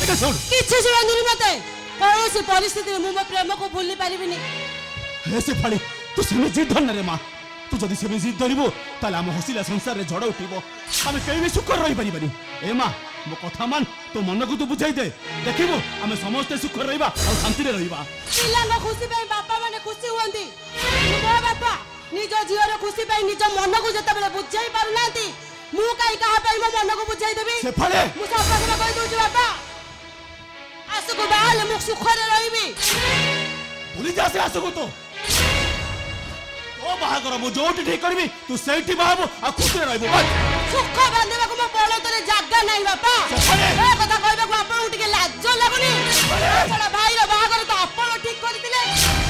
किछि सुनंदुनी मते कौन परिस्थिति में मो प्रेम को भूली पारिबिनी हे से फाड़ी तू सेमे जिद धरना रे मां तू जदि सेमे जिद धरिबो ताले हम हसिला संसार रे झड़ उठिबो हम केई भी सुख रही परिबानी ए मां मो कथा मान तो मन को तू बुझाई दे देखिबो हम समस्त सुख रहिबा और शांति रे रहिबा पिला न खुशी पे बापा माने खुशी होंदी मो बापा निज जीवर खुशी पे निज मन को जते बेले बुझाई पारु नांती मु काई कहा पे मो मन को बुझाई देबी से फाड़े मु सब बात कहि दूची बापा आसु को बाहर मु सुख रे रहिबी भूली जा से आसु को तो बाहागर मु जोटी ठीक करबी तू सेठी बाबू आ खुशी रहबो सुख बांधबा को मो बळ तरे जागा नाही बापा ए कथा कहबा को आपन उठके लाज लागुनी बड़ा भाई रो बाहागर तो आपन ठीक करथिले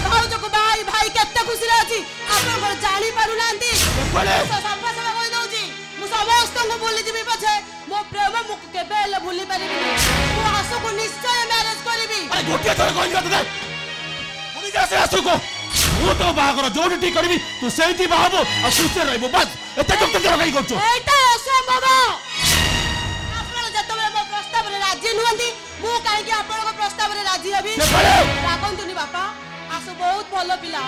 भाउज को भाई भाई केते खुशी रे अछि आपन को जानि पारु नांती तो सबा सब कहि दउची मु समस्त को भूली जिबी पछे मो प्रेम मु केबे ले भूली पारिबी मु आसु को निश्चय मैरिज करबी अरे गोटिया थोर कहि दे भूली जा से आसु को वो तो बाहागर जोटी ठीक करबी तू सेठी बाबू आ खुशी रहबो बस एते जब तक रगाई करछो एटा असंभव आपन जतबे मो प्रस्ताव रे राजी नुहंती मु काहे कि आपन को प्रस्ताव रे राजी हबी रागंतुनी बापा आसु बहुत भलो पिला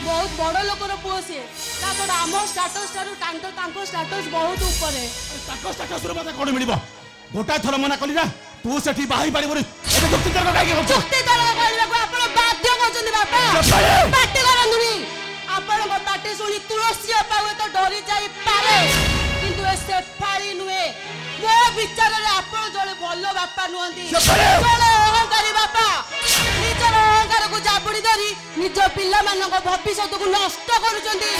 बहुत बड़ लोकर पुओ से तापर आम स्टेटस तारु टांटो तांको स्टेटस बहुत ऊपर है ताको स्टेटस रे मते कोन मिलिबो गोटा थर मना कली ना तू सेठी बाही पारिबो एते जुक्ति तर्क काहे करछो जुक्ति तर्क करबा को आपन बाध्य करछनी बापा पाटी करंदुनी आपन को पाटी सुनी तुलसी पावे तो डरी जाई पारे किंतु एसे फाड़ी नुए मो विचार रे आपन जळे भलो बापा नुहंती जळे अहंकारी बापा निजर अहंकार को जाबुडी धरी निज पिल्ला मान को भविष्य को नष्ट करूचंती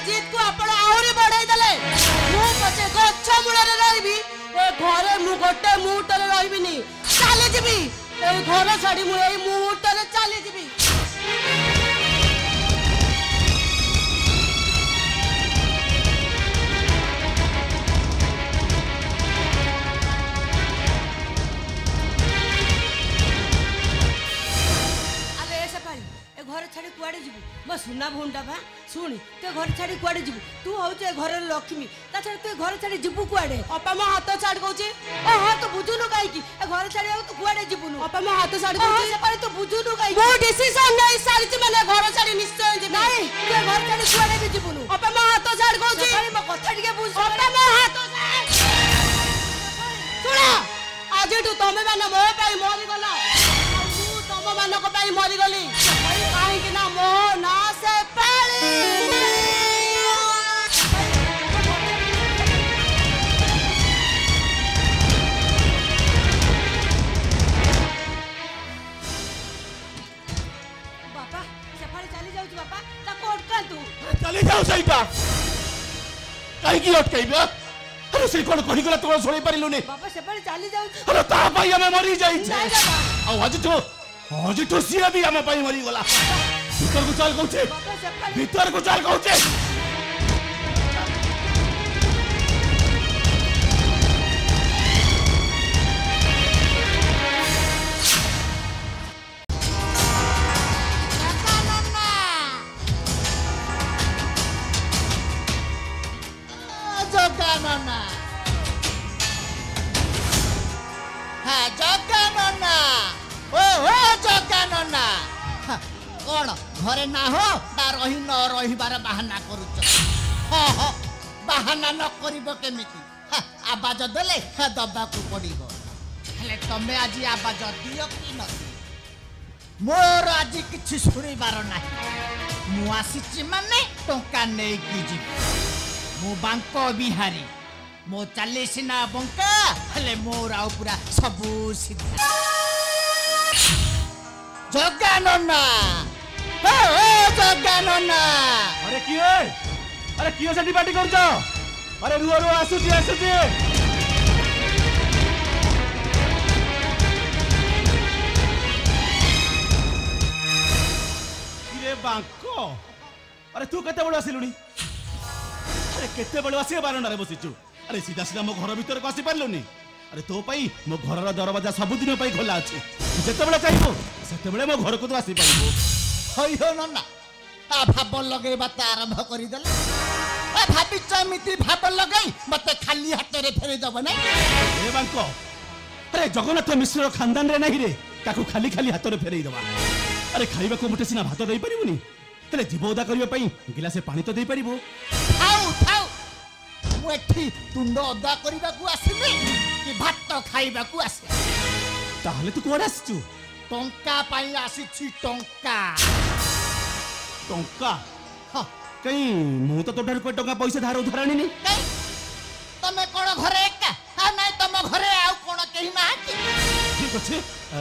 जीत को आपण आउरी बढ़ाई दले मु पछे गच्छ मूल रे रहबी ए घरे मु गोटे मुहूर्त रे रहबिनी चली जिबी ए घर छाडी मु ए मुहूर्त रे चली जिबी अरे ऐसा पारी ए घर छाडी कुआडे जिबू म सुना भोंडा बा सुनी ते घर छाड़ी कुआडे जिबू तू होचे घर लक्ष्मी ता छाड़ी तू घर छाड़ी जिबू कुआडे अपा म हाथ छाड़ कहूची ओ हाथ बुझुनु काई की ए घर छाड़ी तू कुआडे जिबुनु अपा म हाथ छाड़ कहूची से पारे तू बुझुनु काई वो डिसीजन नै सारिची माने घर छाड़ी निश्चय जिबी नाही तू घर छाड़ी कुआडे भी जिबुनु अपा म हाथ छाड़ कहूची पारे म कथा टिके बुझ अपा म हाथ छाड़ सुना आज तू तमे माने मो पाई मरि गला तू तम मानक पाई मरि गली काहे कि ना मो ना से पाली बापा सफारी चली जाऊ बापा ता कोट का तू चली जाऊ सईटा काहे की अटकाइबे अरे से कोन कहि गला तोरा छोड़ी पारिलुनी बापा सफारी चली जाऊ अरे ता भाई हमें मरी जाई छे आ आज तो सिया भी हमें पाई मरी गला भीतर को चल कहूचे भीतर को चल कहूचे जगानना हाँ जगानना ओ जगानना कौन घरे ना हो ना रही न रहीबार बाहाना करुच बाहाना न करिब केमिति आवाज देले दबाकू पड़िब हेले तमे आज आवाज दियो कि न मोर आज किछि सुनिबार नाही मु आसीछि माने टंका नै कि जी मु बांको बिहारी मो चले सिना बंका हेले मोर आउ पूरा सबु सिद्धा जगानना जगानना अरे कियो सेठी पार्टी करछ अरे रुआ रुआ आसुची किरे बांको अरे तू केते बड़ आसिलुनी अरे केते बड़ आसी बारंडा रे बसिचु अरे सीधा सीधा मो घर भीतर को आसी पारलुनी अरे तो पाई मो घरर दरवाजा सबुदिन पाई खोला अछि जेतेबेले चाहिबो सेतेबेले मो घर को तो आसी पाइबो हयो नन्ना आ भाब लगेबा त आरंभ करि देले आ भाबी चमिति भाब लगई मते खाली हाथ रे फेरि दब नै ए बांको अरे जगन्नाथ मिश्र खानदान रे नहीं रे काकू खाली खाली हाथ रे फेरई दबा अरे खाइबा को मुठे सिना भात देई परिबुनी तले जीव उदा करिया पई गिलासे पानी तो देई परिबो थाउ थाउ मु एठी तुंड अदा करिबा को आसिनी कि भात खाइबा को आसे ताहले तू कोड आसचू टंका पाई आसीछि टंका टंका ह कई मु तो तोठार को टंका पैसा धार उधार आनी नहीं कई तमे कोन घरे एका आ नै तम घरे आउ कोन केही ना ठीक अच्छे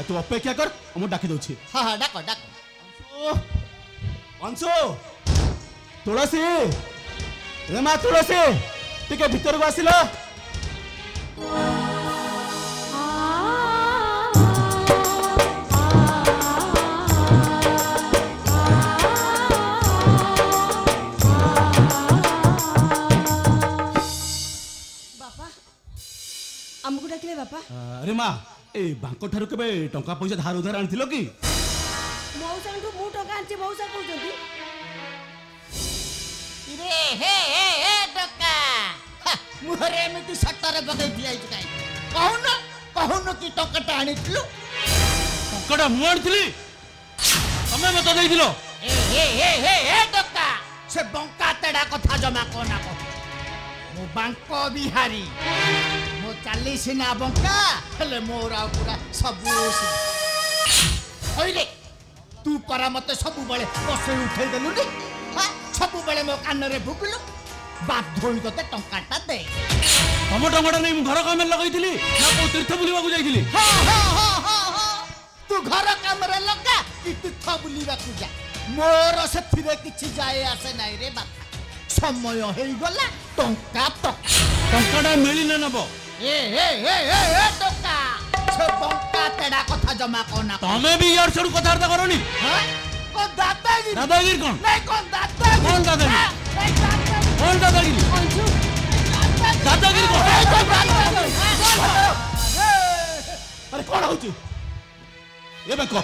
तू अपेक्षा कर मु डाकी दउछि हां हां डाको डाको अंशु तुलसी रे मा तुलसी टिके भीतर को आसिला बापा हमको डाकिले बापा अरे माँ ए बांको ठारू केबे टंका पैसा धार उधार आनिथिलो कि मौसा मु टका आनछि मौसा कहउछंती रे हे टका मुहरे एमिति सटर बगै दियाइ काई कहउन कि टकाटा आनिथिलु टंकाटा मु आनिथिली तमे मत देइथिलो हे टका से बंका तेडा कथा जमा कोना को मो बांको बिहारी मो चाली सिना बंका हेले मोरा पूरा सब होइले तू परा मते सब बळे बसे उठै देलु नी हां सब बळे मो कान रे भुकलु बात धोई तते टंकाटा दे तम टंकाटा नै घर काम लगाइथिली ना को तीर्थ बुलिबा को जाइथिली हां तू घर काम रे लगा कि तीर्थ बुलिबा को जा मोर सेथिरे किछि जाय आसे नै रे बाप समय हेई गला टंकाटा मिली न नबो ए टका से बंका तेडा कथा जमा कोना तमे भी यार छड़ कथार्ता करनी हां को दादागिरी दादागिरी कोन नहीं कौन दादागिरी कौन दादागिरी कौन दादागिरी अंशु दादागिरी कोन अरे अरे कोन होची ए बांको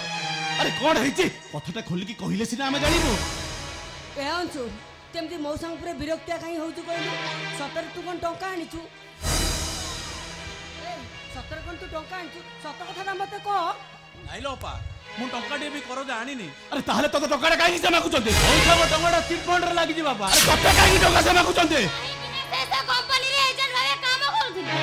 अरे कोन हेची कथाटा खोली की कहिले सिना हमें जानिबो ए अंशु तेमती मौसांग पुरे विरक्तिया काई होउछु कहलु सतर तू कोन टंका आनिछु सतर कोन तू टंका आनिछु सत कथा मते कह नाइलो पा मु टंका टे भी करो जानी नी अरे ताहले तो टंकाटा काई जमा कुचंते पैसा को टंकाटा चिट फंड रे लागि जी बाबा अरे कते काई टंका जमा कुचंते पैसा कंपनी रे एजेंट भाবে काम କରୁଥିଲି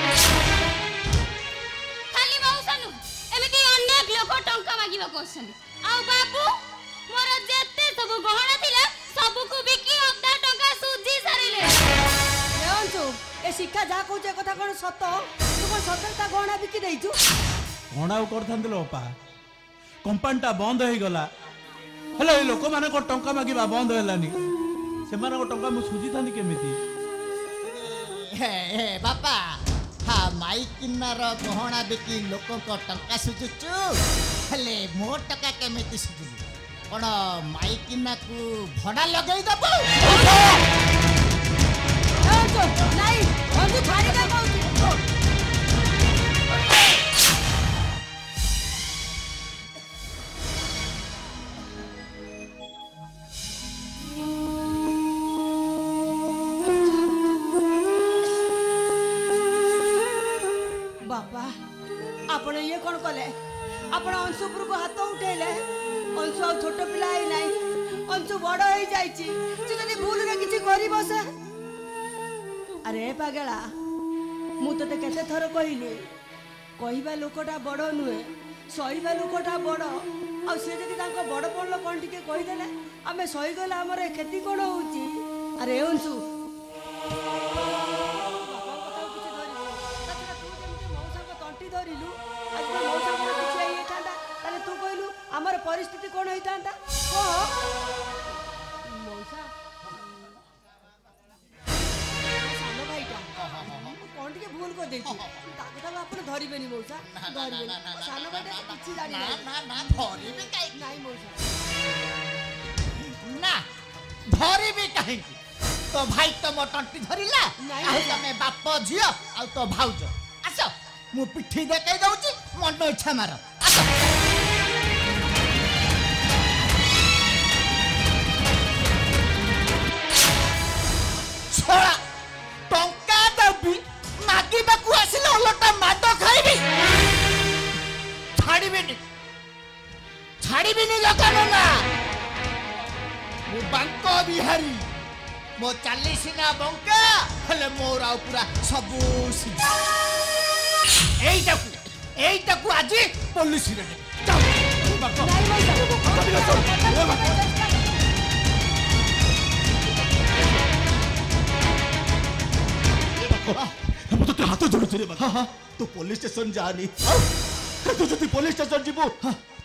ଖାଲି ମଉସାନୁ ଏମିତି ଅନେକ ଲୋକ ଟଙ୍କା ମାଗିବାକୁ ଆସନ୍ତି ଆଉ ବାବୁ ମୋର ଯେତେ ସବୁ ଗହଣା ଥିଲା ସବୁକୁ ବିକି ଅଧା ଟଙ୍କା ସୁଝି ସାରିଲେ ए अंशु ए शिक्षा जा कहूचे कथा कोन सत तू कोन सतर ता गहना बिकी देइछु कोणा करथांत लो पा कंपनीटा बंद हो गला हेलो ए लोक माने को टंका मागिबा बंद हेलानी से माने को टंका मु सुझी थांदी केमिति हे बापा हाँ माई किन्नार गहना बिकी लोक को टंका सुझुचु हेले मो टका केमिति सुझुलु कोन माई किन्ना को भड़ा लगई दबो अंशु नहीं अंशु छाड़ी का कहूची बापा आपण ये कौन कले आपण अंशुपुर को हाथ उठेले अंशु आ छोट पिला आई नहीं अंशु बड़ हो जाइछि से जदी भूल रे किछि करी बसे अरे पागला मु तो केते थर कहिली कहिबा लोकटा बड़ नुहे सहीबा लोकटा बड़ आ से जदी तांको बड़ पड़लो कोन टिके कहि देले आमे सही गला हमरे खेती कोन होउची अरे अंशु तू कहलु आमर परिस्थिति कौन होता मौसा सानो भाईटा कौन टिके भूल कर देछि ताके आपण धरिबेनी मौसा धरिबेनी सानो भाईटा किछि जानि ना धरिबे काई नाही मौसा ना धरिबे काई तो भाई तो मोटंटी धरिला नहीं, आ तमे बाप झियो आ तो भाउज आसो मु पिठी देखाई दउची मन इच्छा मार छोड़ा टंका देबी मागिबाकू आसिले ओलटा माड खाइबी छाड़ीबिनी लोकानो ना मु बांको बिहारी मो चाली सिना बंका हेले मोर आ पूरा सबू सीधा एईटाकू आज पुलिस रे जाओ बाको ମୁଁ ତତେ ହାତ ଯୋଡୁଛି ରେ ବାପା ତୁ ପୋଲିସ ଷ୍ଟେସନ ଯାନି ତୁ ଯଦି ପୋଲିସ ଷ୍ଟେସନ ଯିବୁ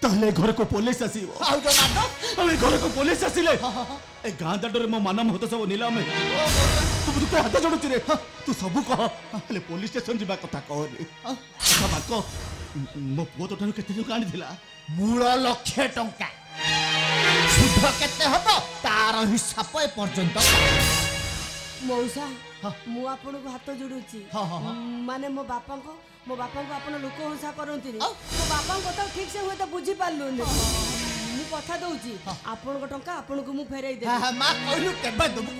ତାହେଲେ ଘରକୁ ପୋଲିସ ଆସିବ ଆଉ ଯୋ ମାଡ ଆମେ ଘରକୁ ପୋଲିସ ଆସିଲେ ଏ ଗାଁ ଦାଣ୍ଡରେ ମୋ ମାନ ମହତ ସବୁ ନିଲାମ ତୁ ତତେ ହାତ ଯୋଡୁଛି ରେ ତୁ ସବୁ କହ ହେଲେ ପୋଲିସ ଷ୍ଟେସନ ଯିବା କଥା କହନି ଆଚ୍ଛା ବାକ ମୋ ପୁଅ ତୋଠାରୁ କେତେ ଟଙ୍କା ଆଣିଥିଲା ମୂଳ 1,00,000 ଟଙ୍କା ସୁଧ କେତେ ହବ ତାର ହିସାବ ଏ ପର୍ଯ୍ୟନ୍ତ मौसा मु आपन को हाथ जोड़ुची माने मो बापा को आपन लोक हंसा करंती मो बापा को कथा ठीक से हुए तो बुझी पारलु मु कथा दउची आपन को टंका आपन को मु फेराई दे मां कहलु केबे दबु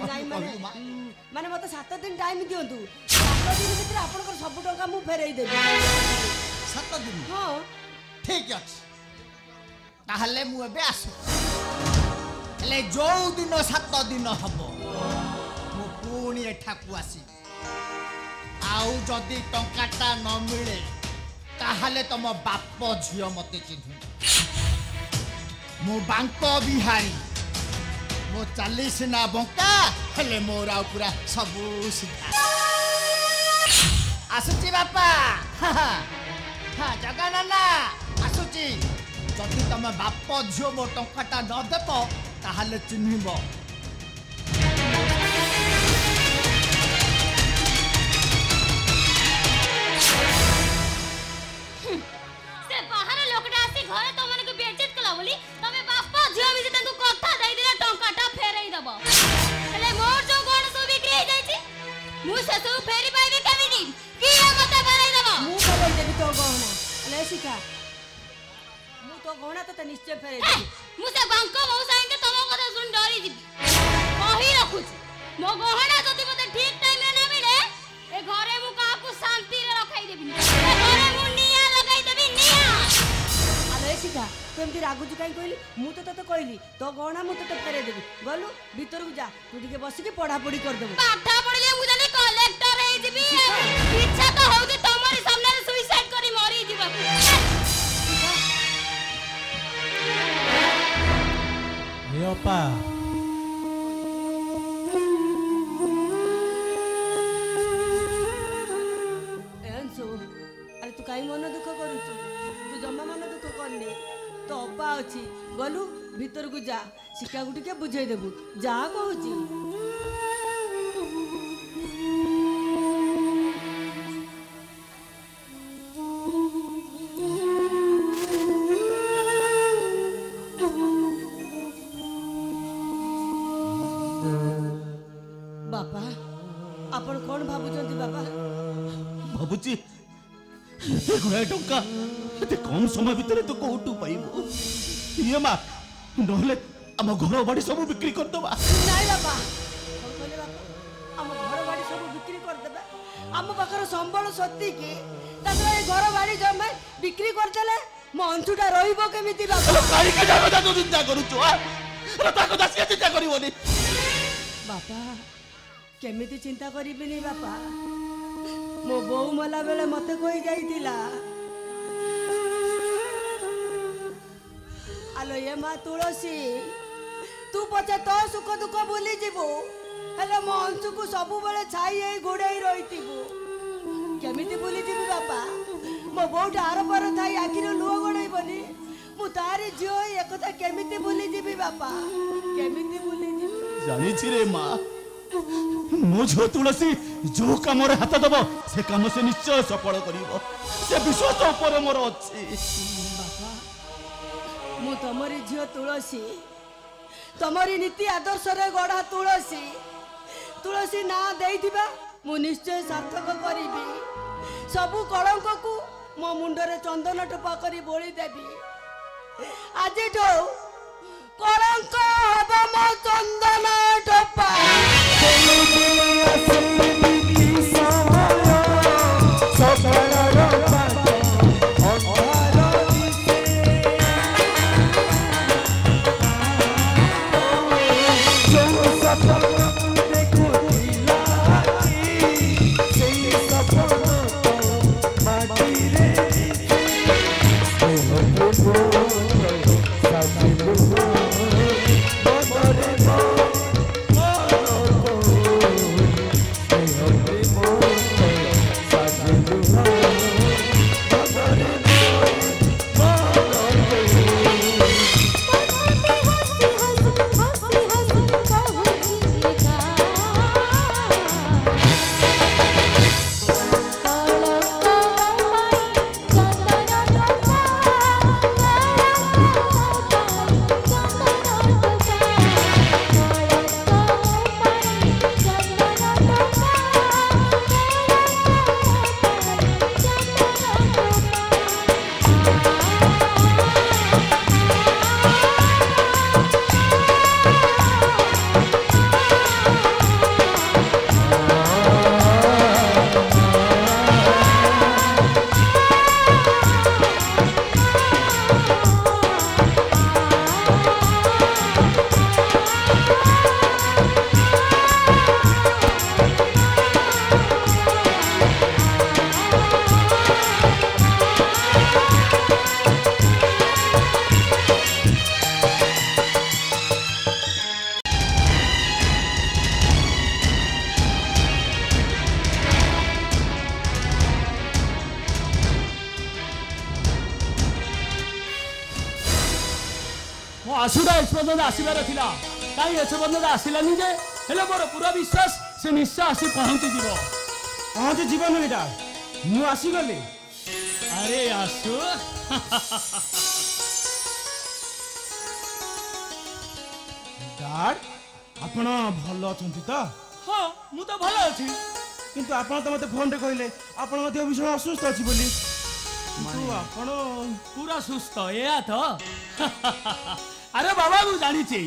माने मते 7 दिन टाइम दियंतु 7 दिन भीतर आपन को सब टंका मु फेराई देबी 7 दिन हां ठीक अछि ताहले मु एबे आसु ले जो दिन 7 दिन हबो पुणी एठाकू आसी आउ जदि टंकाटा न मिले ताहले तम बाप झियो मते चिन्हु मो बांको बिहारी मो 40 ना बंका हेले मोर आ पूरा सबू सीधा आसुची बापा हा जगा नाना आसुची जदि तम बाप झियो मो टंकाटा न देबो ताहले चिन्हिबो घरे तो माने को बेइज्जत कला बोली तमे बापा झियो भी तंको कथा दई दिला टंकाटा फेरई दबो हेले मोर जो कोन सब बिक्री हो जाई छी मु से सब फेरी पाइबे केमिनी की मते फेरई दबो मु फेरई देबी तो गहना ले सिका मु तो गहना तो निश्चय फेरई देबी मु से बांको मौ साइके तमो कथा सुन डरी दिबी कहि रखुची मो गहना जति मते ठीक टाइम रे ना मिले ए घरे मु काकू शांति रे रखाई देबी ए घरे मु निया लगाई देबी निया सीधा तुमती रागुच कहीं कहली मु तो तते कहली तो गहना मु तते फेरे देबी गलु भीतर को जा तू टिके बसिके पढ़ा पढ़ी कर देबो पाठा पढ़ले मु जाने कलेक्टर हे जिबी इच्छा तो होउती तमरी सामने सुसाइड करी मरी जीवा हे अपा एंसो अरे तू काई मन दुख करूछु तू जम्मा मन दुख करनी तो अपा अच्छी गलु भीतर को जा शिका को टिके बुझाई देबू जा कहूची बापा आपण कौन भाबुचंती बापा भाबुची गुड़ाए टंका एते कम समय भितर तो कोटू पाइबो ये मां नहले हम घर बाड़ी सब बिक्री कर दबा नाही बापा कहले बापा हम घर बाड़ी सब बिक्री कर देबे हम पाखर संबल सती की तासरे घर बाड़ी जमे बिक्री कर देले मो अंचुटा रहिबो केमिति बापा काई के जागो तू चिंता करूछु रे ताको दासिया चिंता करिवोनी बापा केमिति चिंता करिबिनी बापा मो बो मला बेले मते कोई जाईतिला आलो ये माँ तुलसी तू पचे तो सुख दुख भूली जीवु हेले मो अंशु को सबु बेले छाई ए गोड़ाई रहितिबु केमिति भूली जीवु बापा मो बोट आर पर थाई आखिर लुह गोड़ाई बनी मु तारी झियो ए कथा केमिति भूली जीवि बापा केमिति भूली जीवि जानी छी रे मां मो झो तुलसी जो काम रे हाथ दबो से काम से निश्चय सफल करिवो से विश्वास ऊपर मोर अछि बापा मु तमरी झियो तुलसी तमरी नीति आदर्श रे गढ़ा तुलसी तुलसी ना देइथिबा मु निश्चय सार्थक करिबी सबु कलंक को मो मुंडरे चंदन टोपा करी बोली देवी आज कलंक हब मो चंदन टोपा आसुरा एसपर्यंत आसबार थिला कहीं एसपर्यंत आसलानी जे हेले मोर पूरा विश्वास से निश्चय आसी पहुंची जीवन एटा मु आसी गली अरे आसु डैड आपण भल अछंती त हाँ मु तो भल अछि किंतु आपण तो मते फोन रे कहले आपण मते भीषण असुस्थ अछि बोली तू आपण पूरा सुस्त एया तो अरे बाबा मु जानी छी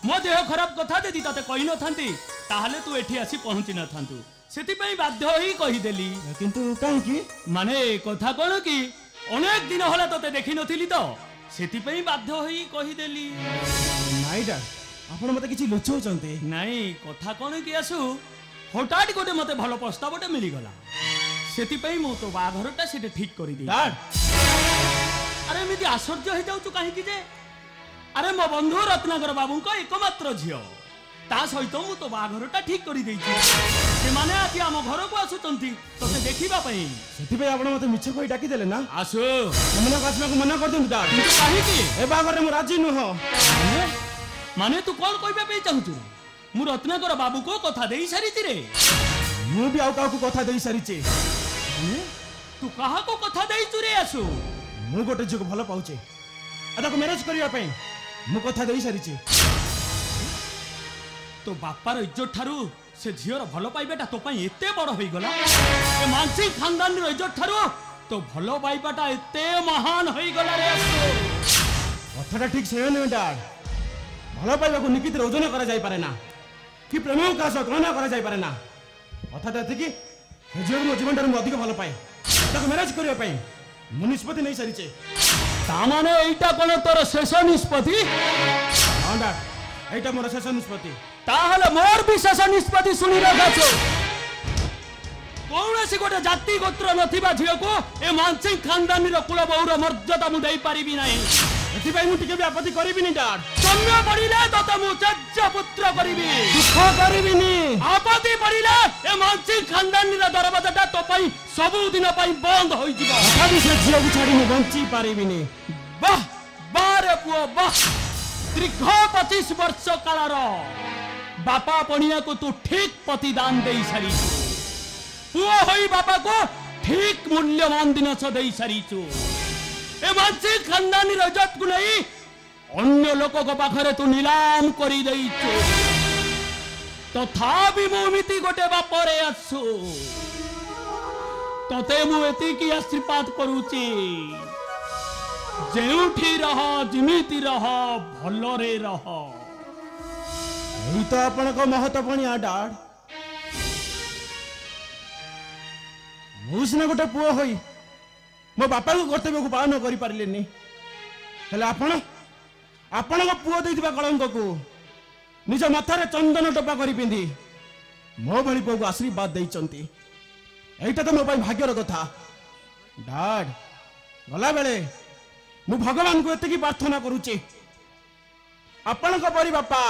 मो देह खराब कथा देदी तते कहि न थांती ताहले तू एठी आसी पहुंची न थांतु सेति पई बाध्य होई कहि देली किंतु काहे की माने कथा कोन की अनेक दिन होला तते देखि नथिली तो सेति पई बाध्य होई कहि देली नाइ डैड आपण मते किछि लोचौ चंते नाही कथा कोन की आसु हठात गोटे मते भलो प्रस्तावटे मिली गला सेति पई मो तो बाघरटा सेटे ठीक करि दी डैड अरे एमिति आश्चर्य हो जाउछु काहे की जे अरे मो बंधु रत्नाकर बाबू को एकमात्र झियो ता सहित मु तो बाघरटा ठीक करि देइछि से माने आकि हम घर को आसुचंती तते देखिबा पई सेति पे आपण मते मिछ कहि डाकी देले ना आसु मने कासमा को मना कर देउ डैड किंतु काहे की ए बागर रे मु राजी न हो माने तू कोन कहिबा पे चाहछु मु रत्नाकर बाबू को कथा देई सारिति रे मु भी आउ काकू कथा देई सारिचे तू कहा को कथा देई चुरे आसु मु गोटे झियो को भलो पाउचे अदा को मैरिज करिया पई मु कथा देई सारिचे तो बापार इज्जत ठारू से झियर भलो पाइबाटा तो पई एते बड़ होई गला ए मानसी खानदान रो इज्जत ठारू तो भलो पाइबाटा एते महान होई गला रे कथाटा ठीक से न डैड भलो पाइबा को निकित ओजन करा जाई पारे ना कि प्रेम का सह तुलना करा जाई पारे ना कथा देती कि झियो मो जीवन ठारू अधिक भलो पाए ताको मैरिज करिया पई मु निष्पत्ति नहीं सारिचे ता माने एटा कोन तोर शेष निष्पत्ति हां डैड एटा मोर शेष निष्पत्ति ताहले मोर विशेष निष्पत्ति सुनि रखाछो कौनसी गोटे जाति गोत्र नथिबा झियो को ए मानसिंह खानदानी रो कुल बहुर मर्यादा मु देई परिबि नाही एथि पई मु टिके भी आपत्ति करिबि नि डैड सम्य पडिले तत मु जज्ज पुत्र करिबि दुख करिबि नि आपत्ति पडिले ए मानसिंह खानदानी रो दरवाजाटा तो पई सब दिन पई बंद होई जिवो खाली से झियो को छाडी मु बंची पारिबि नि वाह बारे पुओ वाह दीर्घ 25 वर्ष कालर बापा पणिया को तू ठीक प्रतिदान देई सारी पुओ होई बापा को ठीक मूल्यवान जिनस देई सारीचु ए मानसी खानदानी इज्जत को नहीं अन्य लोक को पाखरे तू नीलाम करी देइचु तथापि मोमिति गोटे बापरे आसु तते मुएती की आशीर्वाद करूची जेउठी रह जिमिति रह भलरे रह। यही तो आपण को महत्वपूर्ण डाड मुझे गोटे पुओ होई मो बापा को कर्तव्य को पालन कर पारे आपण पुओ देथिबा कलंक को निज माथारे चंदन टोपा कर पिंधि मो भली पुओ को आशीर्वाद देइचंती। एटा तो मो भाई भाग्यर कथा डाड गला बेले मु भगवान को एतिकी प्रार्थना करूची आपण को परी बापा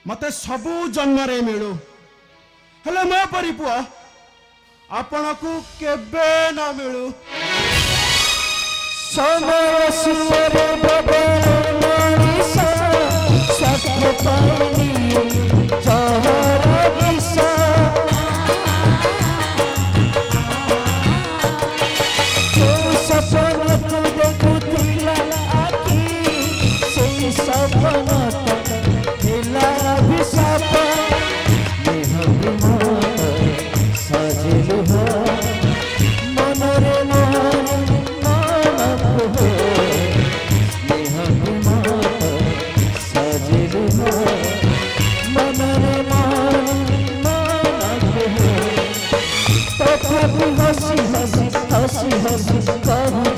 मते सबु जन्म रे मिलू हेले मो परी पुओ आपण को केबे न मिलू। समय सुर बबन मनीषा सत्य पानी जहर विषा जो सपन तू देखुथिला आखि से सपन थिला अभिशाप देह विमोह सजिलु हो मनरे हसी हसी हसी हसी कहूँ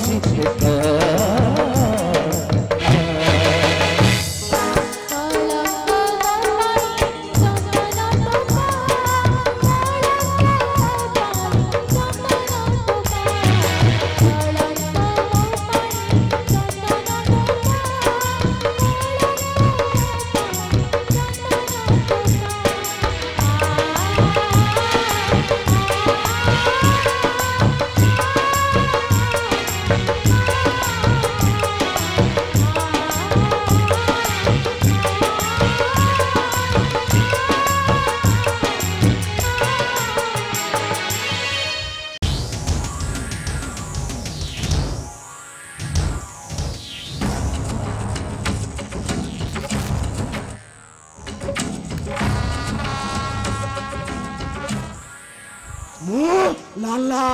लाला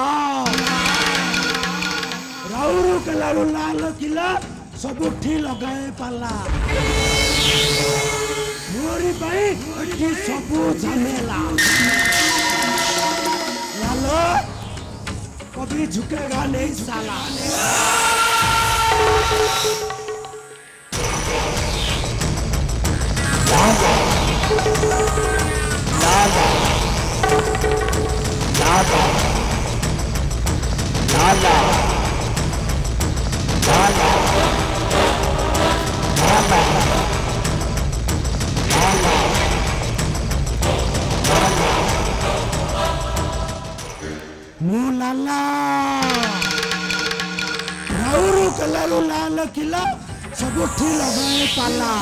राउरू के लालू लाल किला सबुठी लगाए पाला मोरी भाई एठी सबु झमेला लालो कभी झुकेगा नहीं साला। लाला लाला लाला लाला लाला लाला मु लाला राउरू के लालू लाल किला सबुठी लगाए पाला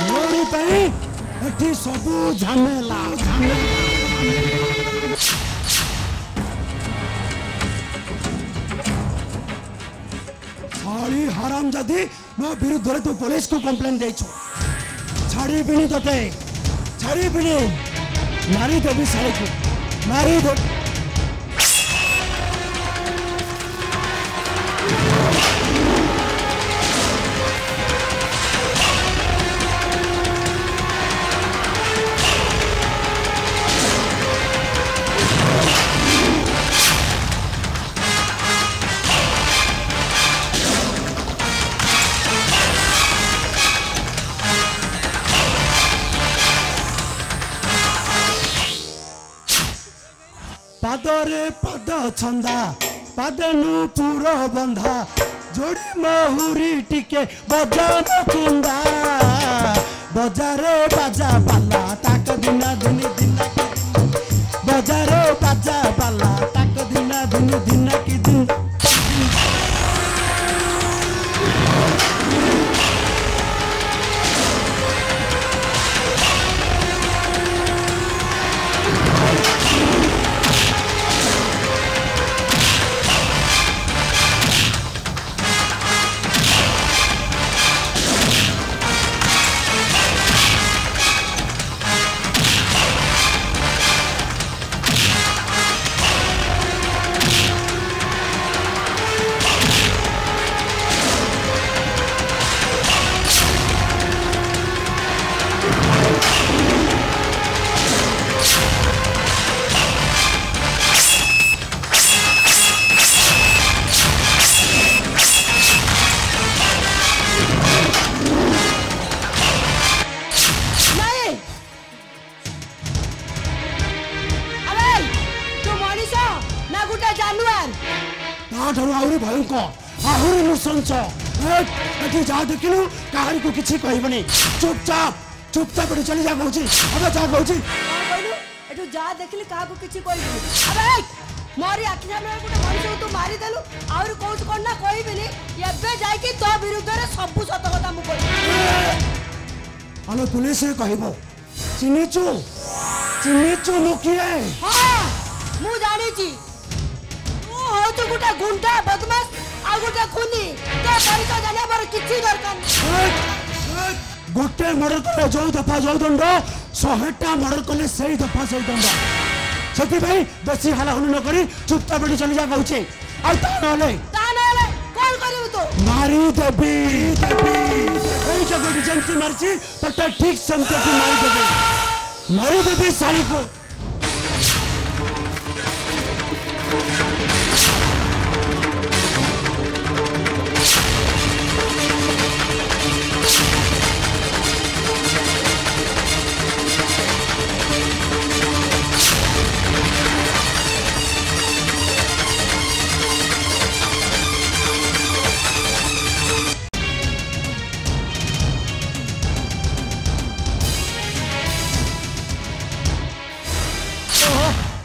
मोरी पाई एठी सबु झमेला साली हराम जादी मो विरुद्ध तू पुलिस को कंप्लेन देछो छाड़ी बिनी तते छाड़ी बिनी मारी देबी साली को मारी दे। पादरे पद छंदा पादनु पूर बंधा जोड़ी महुरी टिके बजान कुंदा बजारे बाजा पाला ताक दिना दिनी दिना बजारे बाजा पाला ताक दिना दिनी दिना की दिन ठारू आहुरी भयंकर आहुरी नृशंस एठी जा देखिलु काहारी को किछि कहबनी चुपचाप एठी चली जा कहूची अब जा कहूची कहलु एठू जा देखली काहा को किछि कहबी अबे मोरी आखि सामने गोटे मनुष्य तू मारी देलु और कहू कोन ना कहबिनी एबे जाई कि तो विरुद्ध रे सब सत कथा मु कहबी आलो पुलिस रे कहबो चिनिचु मुखिए हां मु जानी छी तू हो तो गोटे गुंडा बदमाश आ गोटे खूनी तो परिचय जाने पर किछि दरकार गोटे मर्डर कले जो दफा जो दंड 100टा मर्डर कले सही दफा सही दंड सेति भाई बेसी हाला हुनु न करी चुपचाप बेटी चली जा कहूचे आ ता नले कॉल करियो तो मारी देबी एई जगह जेंसी मारची तटा ठीक संते की मारी देबी साली को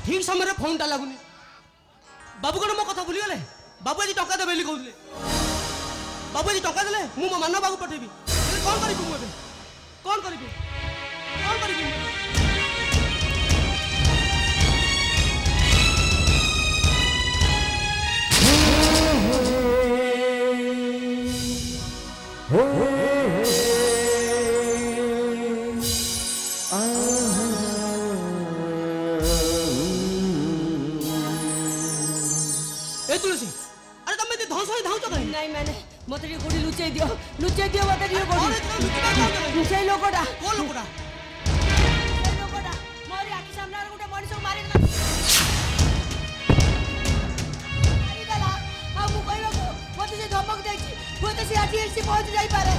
ठीक समय फोन टा लगुनि बाबू कौन मो कथा भूली गले बाबू आज टका देबे कहले बाबू आज टका देले मु मो मान बाबू पठेबी कौन करिबी मु एबे कौन करिबी तुलसी अरे तुम इतने धौस होई धाउ तो कहीं नहीं मैंने मते ये गोड़ी लुचै दियो मते ये गोड़ी से लोकटा को लोकटा मोरी आखि सामने गोटे मनिस मारि देला आ मु कहबो मते जे धमक देछि मते से आटीएलसी पहुंच जाई पारे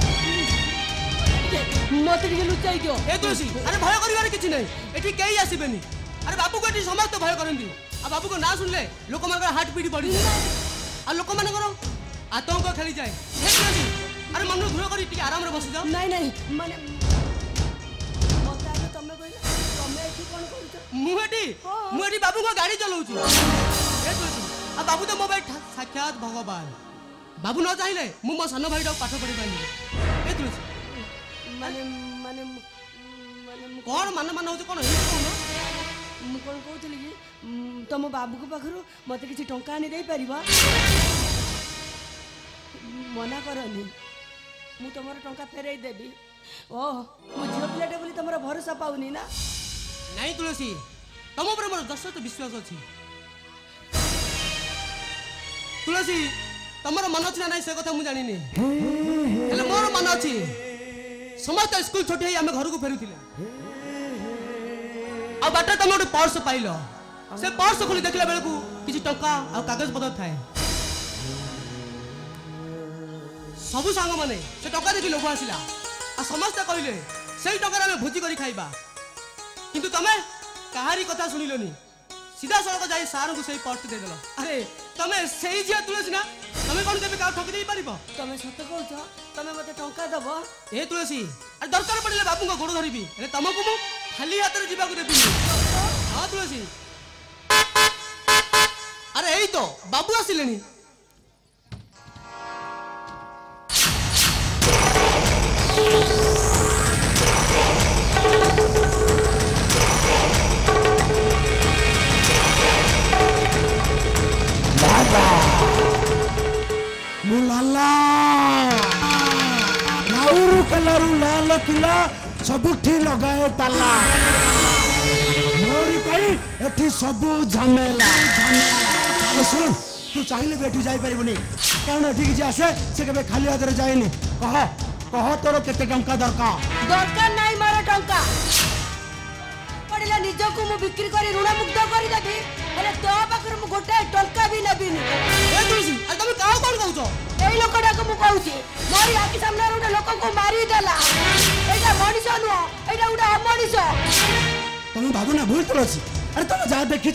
मते ये लुचै दियो ए तुलसी अरे भय करिवार किछि नै एठी केही आसीबेनी अरे बाबू को एठी समस्त भय करंदी आ बाबू को ना सुनले लोक मानकर हार्ट बीट बढ़ी आ लोक मानकर आतंक खेली जाए अरे मन घुर करी टिके आराम रे बसी जाओ नहीं माने मते तमे कहले तमे एठी कोन करूछ मु एठी बाबू को गाड़ी चलाउछु ए तुलसी आ बाबू तो मोबाइल साक्षात भगवान बाबू न चाहिले मु मो सान भाई पाठ पढ़ी पानी ए तुलसी माने कौन मान होचे कौन हे कौन मु कोन कहउतली कि तम बाबू को पाखरु मते किछि टंका आनी देई परिबा मना करनी मु तमर टंका फेरई देबी ओ मु जियो प्लेट बोली तमर भरोसा पाउनी ना नहीं तुलसी तम ऊपर मोर दशरथ विश्वास अछि तुलसी तमर मन अछि ना नहीं से कथा मु जानि नि हेले मोर मन अछि समस्त स्कूल छोटी है आमे घर को फेरुथिले आ बाटा तम गोटे पर्स पाइलो से पर्स खोली देखला बेले को किछि टंका आ कागज पत्र थाए सबु सांग माने से टंका देखि लोभ आसिला आ समस्त कहिले सेई टंका रे भोजी करी खाइबा किंतु तमे कहारी कथा सुनिलोनी सीधा सड़क जाई सार को सेई पर्स दे देलो अरे तमे सेई जिया तुलसी ना तमे कोन केबे का ठकी देई परिबो तमे सत कहउछ तमे मते टंका दबो ए तुलसी अरे दरकार पड़िले बाबू को गोड़ धरिबी अरे तमको मु खाली हाथ रे जीवा को देबी हां तुलसी अरे एई तो बाबू आसिलेनी मुलाला राउरू कलरू लाल किला सबुठी लगाए ताला मोरी भाई एठी सबु झमेला सुन तू चाहिले बेठी जाई परिबनी कारण एठी जे आसे से केबे खाली हाथ रे जाएनी कह तोर केते टंका दरकार नाही मारा टंका पड़िला निजको मु बिक्री करी ऋण मुक्त करी देबी हेले तो पाखर मु गोटे टंका भी नबिनी ए तुलसी अरे तमे काहो कोन कहउछो एई लोकटा को मु कहउची मोरी आखि सामने गोटे लोक को मारी देला एटा मनिष नु एटा गोटे अमनिष तुम भावना भूल तुलसी अरे तुम जहाँ देखी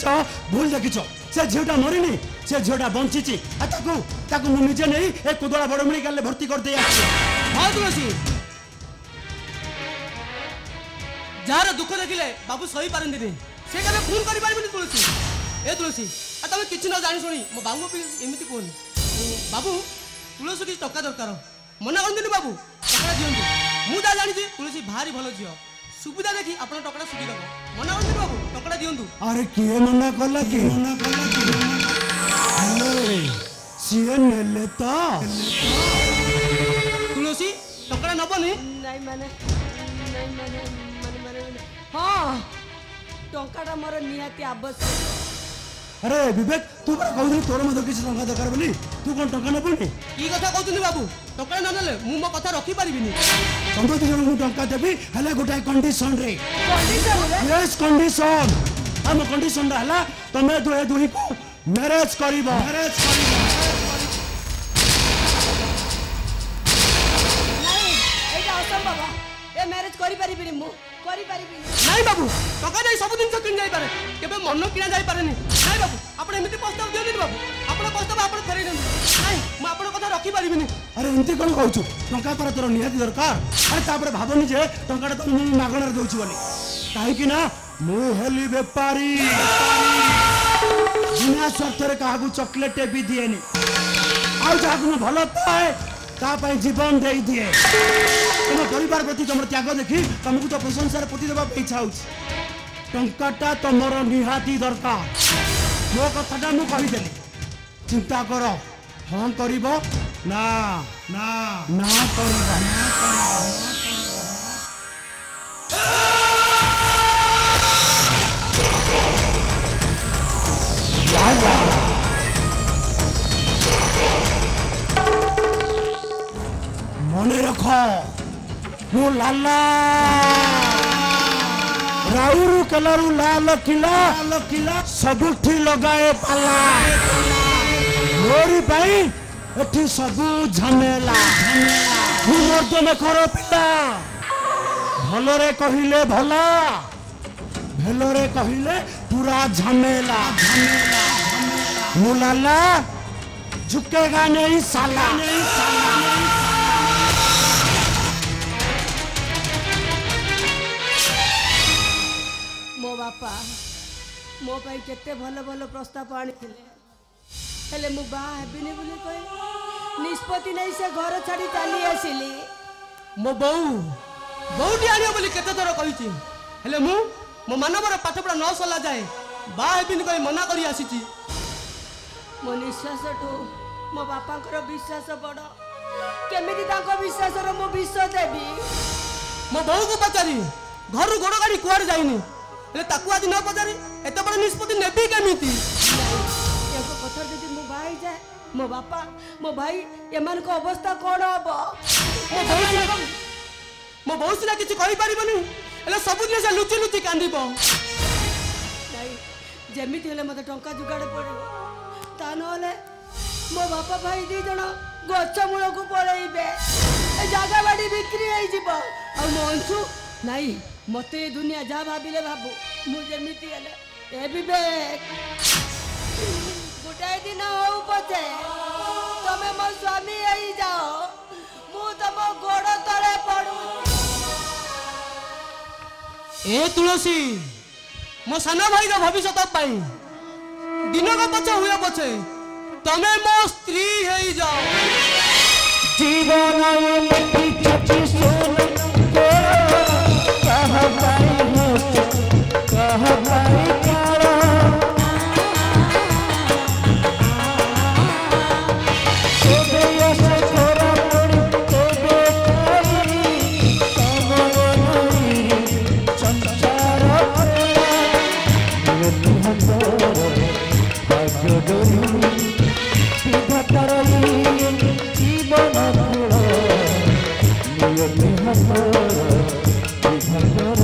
भूल देखी से झीटा मरीनी से झीटा बंची ताकू मु निजे नहीं ए कुदड़ा बड़ मेडिकल भर्ती कर दे हाँ तुलसी जार दुख देखिले बाबू सही पारती से केवे खून कर पारिबनी तुलसी ए तुलसी आ तमे किछि न जानि सुनी मो बाबू भी एमिति कोन बाबू तुलसी किछि टका दरकार मना करदिनी बाबू टका दियंतु मु जा जानि तुलसी भारी भलो जियो सुविधा देखि आपण टका सुधि दबो मना करदिनी बाबू टका दियंतु अरे किए मना कला सीए नेले तो तुलसी टका नबनी नहीं माने हाँ टंकाटा मोर निहाती आवश्यक अरे विवेक तू बड़ा कहू तोर मधे किसी टंका दरकार बोली तू कौन टंका नबुनी की कथा कहतुनी बाबू टका न नेले मु मो कथा रखी परिबिनी तुम तो जन टंका देबी हले गोटे कंडीशन रे कंडीशन रे यस कंडीशन हम कंडीशन हला तमे दुही को मैरिज करिबो नहीं एटा असंभव ए मैरिज करि परिबिनी मु करि परिबिनी नहीं बाबू टका नहीं सब दिन किन जाई पारे केबे मन किना जाई पारेनी नहीं बाबू आपण एमिति प्रस्ताव दियनी बाबू आपण प्रस्ताव आपण फेरै नै नहीं मु आपण कथा रखी परिबिनी अरे एमती कोन कहू टंका पर तोर निहाती दरकार अरे तापर भाबनी जे टंकाटा तो मु मागणार दउची बोली काहे कि ना मु हेली व्यापारी बिना स्वार्थ रे काहाकू चॉकलेट भी दिएनी आउ जाकू भलो पाए ता पई जीवन देई दिए तुम परिवार प्रति तुम त्याग देखी तुमको तो प्रशंसार प्रति देवा इच्छा हो टंकाटा तुमर निहाती दरकार मो कथाटा मु कहिदेली चिंता कर हाँ करिबो ना ना ना करिबो मने रख मु लाला राउरू कलरू लाल किला सबुठी लगाए पाला मोरी भाई एठी सबु झमेला मु मर्दन कर पिला भलरे कहिले भला भेलरे कहिले पूरा झमेला मु लाला झुकेगा नहीं साला मो बापा मो पाई केते भल भल प्रस्ताव आनिथिले हेले मु बा हेबिनी बोली कहि निष्पत्ति नहीं से घर छाड़ी चली आसिली मो बहुटी आनियो बोली केते थर कहिछि हेले मु मो मानवर पाठ पढ़ा न सला जाए बा हेबिनी कहि मना करी आसीछि मो निश्वास ठू मो बापांकर विश्वास बड़ केमिति तांको विश्वास रो मो विश्वास देबी मो बहु को पचारी घर गोड़ गाड़ी कुआर जाइनी हेले ताकू आज न पचारी एते बड़ निष्पत्ति नेबी केमिति एको कथा जदि मो भाई जाए मो भाई एमान को अवस्था कोन हबो मो बहु सिना किछि कहि परिबनी हेले सब दिन से लुचि लुचि कांदिबो नहीं जेमिति हेले मते टंका जुगाड़ पड़िबो ता नले मो बापा भाई दी जण गछ मूल को पळेइबे ए जागा बाड़ी बिक्री होई जिवो आ मोंसु नहीं मते दुनिया जा भाबिले भाबू मु जेमिति हेले ए विवेक गोटाए दिन हो पछे तमे मो स्वामी आई जाओ मु तम गोड़ तळे पड़ू ए तुलसी मो साना भाई रो भविष्यत पाई दिन का पछे हुए पछे तमे मो स्त्री हेई जाओ जीवन मिट्टी छची सोन को कह भाई हो कह भाई कारा तेरे यश छोरा पड़ी तेरे करी तमर नहीं संसार मेरे हंदर भाग्य डोरी विधातारई जीवन फूल नियति हंदर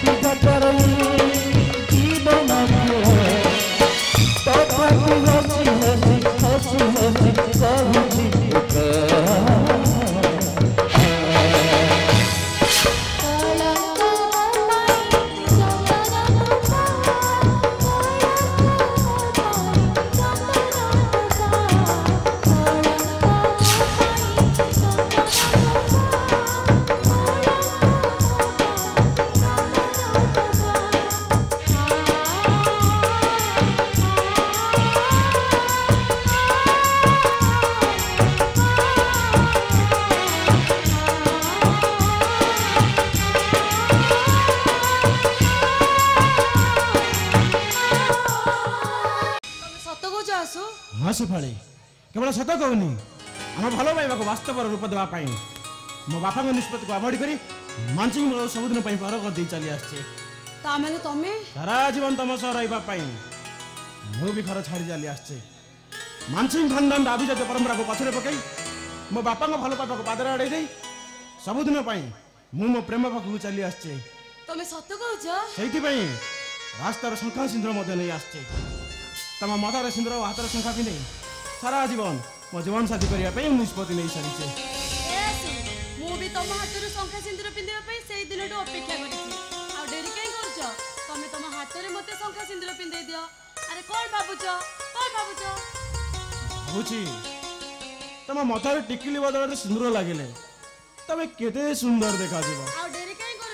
विधातारई जीवन फूल तथापि हसी कहुची हाँ शेफाली केवल सत कहूनी आम भल पाइबा वास्तव रूप देवाई मो बापा निष्पत्ति को अवॉइड करी मानसिंह मोर सबुदिन पर कर चली आसचे तामेले तमे सारा जीवन तुम सह रही मु भी घर छाड़ी चली आसचे मानसिंह खानदान अभिजात परंपरा को पछरे पकई मो बापा भल पाइबा पादर आड़े दे सबुदिन मु मो प्रेम पाखक चली आसचे तमे सत कहूछ से रास्तार शंखा सिंदूर नहीं आसचे तम मतार सिंदूर हाथर शंखा पिंधे सारा जीवन मो जीवन साथी करने निष्पत्ति नहीं सारी मु भी तम हाथर शंखा सिंदूर पिंधे से दिन अपेक्षा कर डेरी कहीं कर तमे तम हाथ में मत शंखा सिंदूर पिंधे दियो अरे कौन भावुच भावुची तम मतार टिकिली बदल सिंदूर लगे तमे केते सुंदर देखा आ डेरी कहीं कर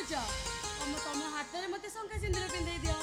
तम हाथ में मत शंखा सिंदूर पिंधे दियो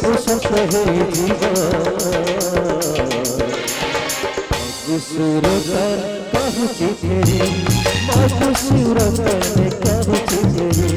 सब सत है मधुसूर कहूची तेरी मधुसूर कहूची तेरी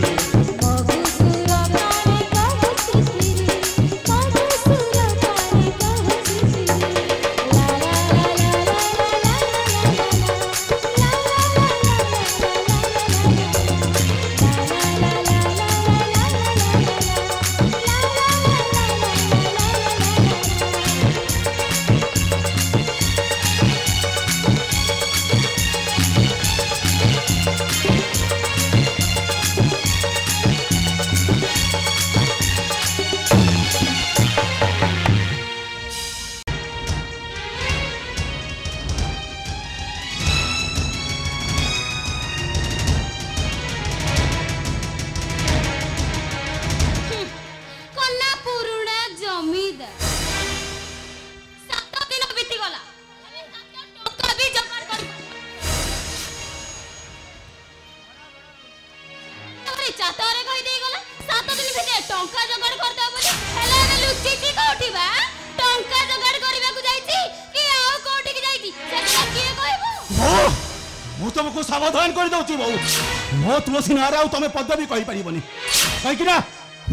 तुमको सावधान कर दउची बहु मो तुलसी नारा तुम पदवी कहि परिबनी कहि कि ना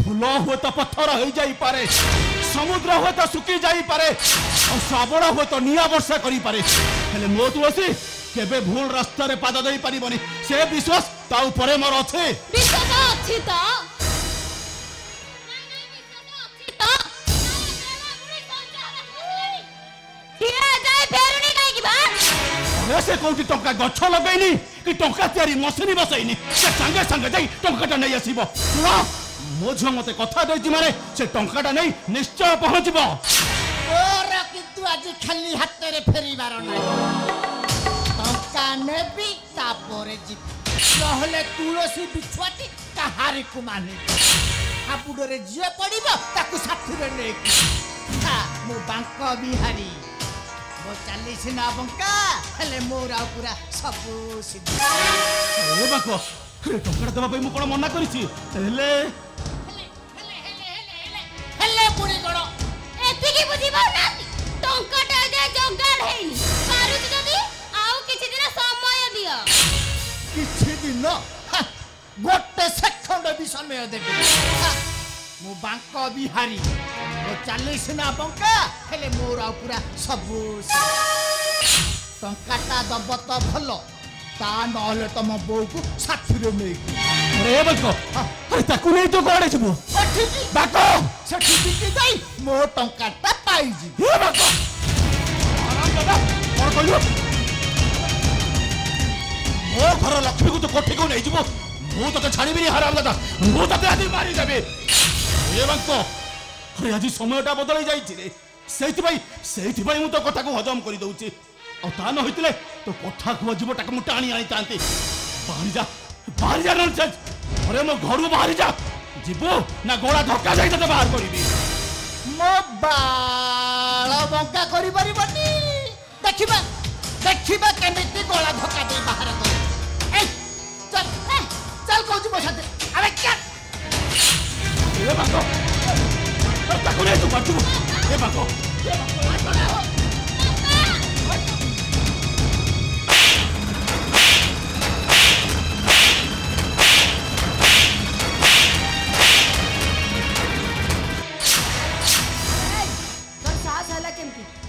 फूल हो तो पत्थर हो जाई पारे समुद्र हो तो सुखी जाई पारे और श्रावण हो तो निया वर्षा करि पारे हेले मो तुलसी केबे भूल रास्ता रे पाद देई परिबनी से विश्वास ता ऊपर मोर अछि विश्वास अछि त से कोठी टंका गछ लगैनी कि टंका तयारी मशीन बसैनी से संगे संगे जाई टंकाटा नै आसीबो सुनो मो झ मते कथा देछि माने से टंकाटा नै निश्चय पहुंचबो और किंतु आज खाली हाथ रे फेरीबार नै टंका नेबी तापरे जी रहले तुलसी बिछुआती कहारी को माने हापुडरे जे पड़िबो ताकू साथी रे नै हा मो बांक बिहारी वो चली सिना बंका हेले मोरा पूरा सब सिद्ध ए बाको रे टंका दबा पई मु कोन मना करिछि हेले पुरी गड़ो एति की बुझिबो ना टंकाटा जे जगाड़ हेनी पारुछ जदी आउ किछि दिन समय दियो किछि दिन गोटे सेकंड भी समय देबे मो बांक बिहारी वो चली सिना बंका हेले मोरा पूरा सब टंकाटा दब तो भलो ता नहले तम बो को साथी रे नै रे बाको अरे ताकू नै तो गड़े छबो बाको सेठी बिकी जाई मो टंकाटा पाई जी हे बाको आराम दादा और कहियो मो घर लक्ष्मी को तो कोठी को नै जबो मु तो छाड़ीबी हराम दादा मु तते आदि मारी देबे हे बाको अरे आज समयटा बदल जाइछि रे सेति भाई मु तो कथा को हजम करि दउछि आ ता न होइतले तो कथा को जीवटा को मुटाणी आनी तांती बाहर जा नॉनसेंस अरे मो घर बाहर जा जीवो ना गोड़ा धक्का जाई तते बाहर करिबी मो बाळ बंका करि परिबनी देखिबा केमिति गोड़ा धक्का दे बाहर कर ए चल कहू जी मो साथे अबे क्या ए बाको ताकू नै तू मारछु ए बाको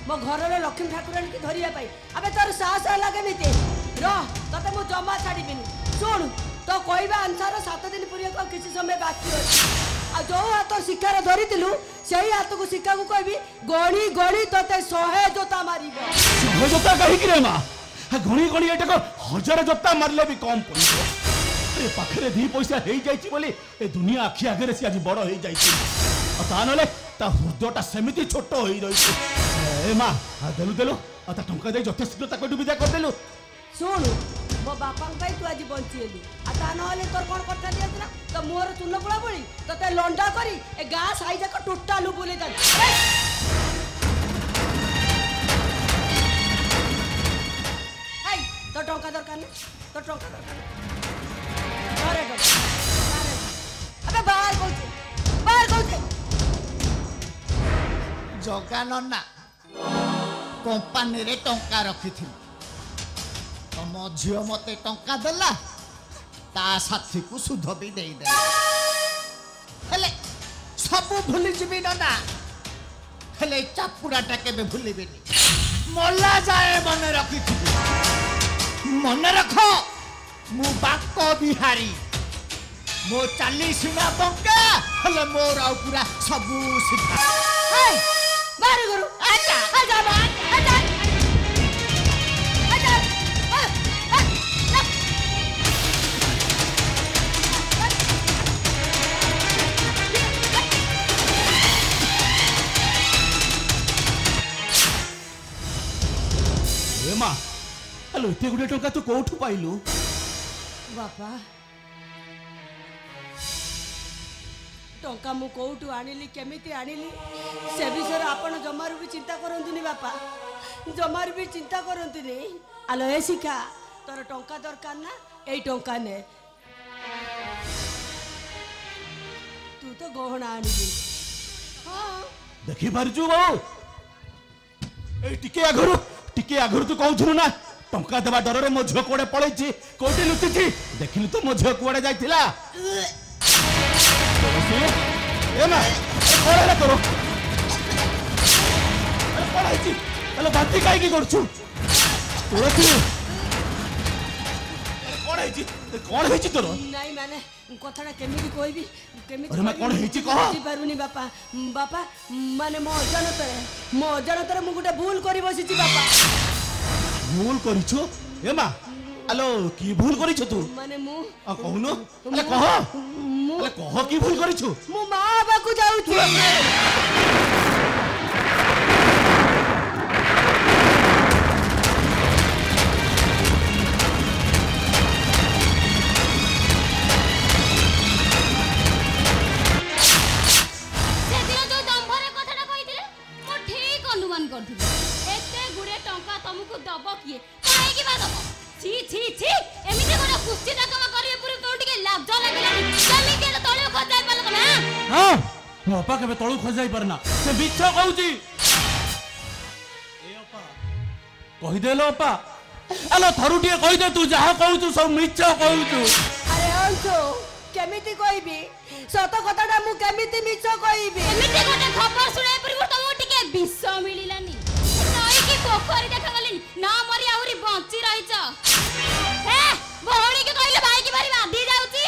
मो घर लक्ष्मी ठाकुराणी की धरिया पाई अबे तोर साहस हला केमिति रह तते मु जमा छाड़ीबिनी सुन तो कहबा अनुसार 7 दिन पूरा किसी समय बाकी अछि आ जो हाथ शिकार धरितिलु सेही हाथ को शिका को कहबी गणी गणी तते 100 जोता मारिबो 100 जोता कहि कि रे मा गणी गणी एटा को 1000 जोता मारले भी कम पड़िबो ए पाखरे दी पैसा हेई जाईची बोली ए दुनिया आखि आगे से आज बड़ हेई जाईची आ ता नले ता हृदयटा सेमिति छोट होई रहिची ए मा देलु देलु आ ता टंका दे जते शीघ्र ताको विदा कर देलु सुन मो बापा भाई तू आज बंचीली आ ता नहले तोर कोन कथा दियतरा तो मोर चुन्न पुला बळी तते लंडा करी ए गा साई जाक टोटालु बोले जा हाय तो टंका दरकार न तो टंका दरकार अरे अबे बाहर कहू जगा नना कंपानी रे टंका रखिथिल तम झियो मते टंका देला ता साथी को सुध भी देई दे हेले सब भूली जीवी नना हेले चापुराटा केबे भूलिबेनी मल्ला जाए मन रखिथिल मन रख मु बाक बिहारी मो चाली सीना बंका हेले मोर आ पूरा सब सीधा बारे गुरु आजा आजा आजा आजा ए मां हेलो एते गुडे टंका तू कोठु पाइलु बापा टंका मु कोठु आनिली केमिति आनिली से विषय आपण जमारू भी चिंता करंतुनी बापा जमारू भी चिंता करंतुनी आलो ए शिखा तोर टंका दरकार ना एई टंका ने तू तो गहना आनिली हां देखि पारजु बो ए टिके आगरु तू कहउथु ना टंका देबा डर रे मो झियो कोडे पळैछि कोठी लुचिछि देखिलु तो मो झियो कोडे जाइतिला ए ना कोडे ला करो अरे पळैछि अले बाती काई की करछु तुरती कोण हेछि तोर नहीं माने कथाटा केमिति कहबी केमिति अरे मैं कोण हेछि कह बुझी पारुनी बापा बापा माने मो अजानतरे मु गुटे भूल करी बसिछि बापा भूल करिछो ए मा हेलो की भूल करिछो तू माने मु आ कहनो अले कह की भूल करिछो मु मां बाकू जाउछु मो अपा के तळु खस जाई परना से बिच्छ कहउची ए अपा कहि देलो अपा अलो थरुटिए कहि दे तू जहा कहउचू सब मिच्छ कहउचू अरे अंशो केमिति कहबी सत कथाटा मु केमिति मिछ कहबी एमिति गोटे खबर सुनाय परिबो तमो टिके विष मिलिलानी नई की पोखरी देखा गली ना मरी आउरी बंची रहिछ हे भौणी के कहले भाई की बारी बांधी जाउची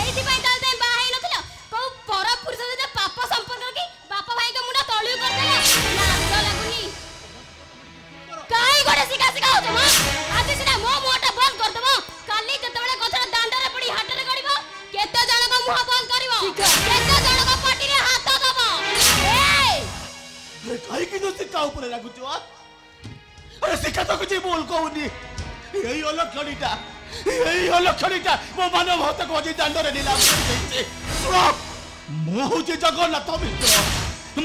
एइति पई ताल ते बाहाई नथिला को पर पुरुष जे पाप संपर्क की बापा भाई के मुंडा तळिउ कर देला ना लागुनी काई गोटे सिका सिका हो तुम आज सिना मो मोटा बंद कर दबो काली जतबेले गछर दांडरे पड़ी हाट रे गड़िबो केते जण को मुंह बंद करबो केते जण को पाटी रे हाथ दबो ए काई की नो सिक्का ऊपर लागुचो अरे सिक्का तो कुछ बोल कहउनी यही अलक्षणीटा मो मानव हत को जे दांडरे नीलाम कर देछि सुनो मो होजे जगन्नाथ मित्र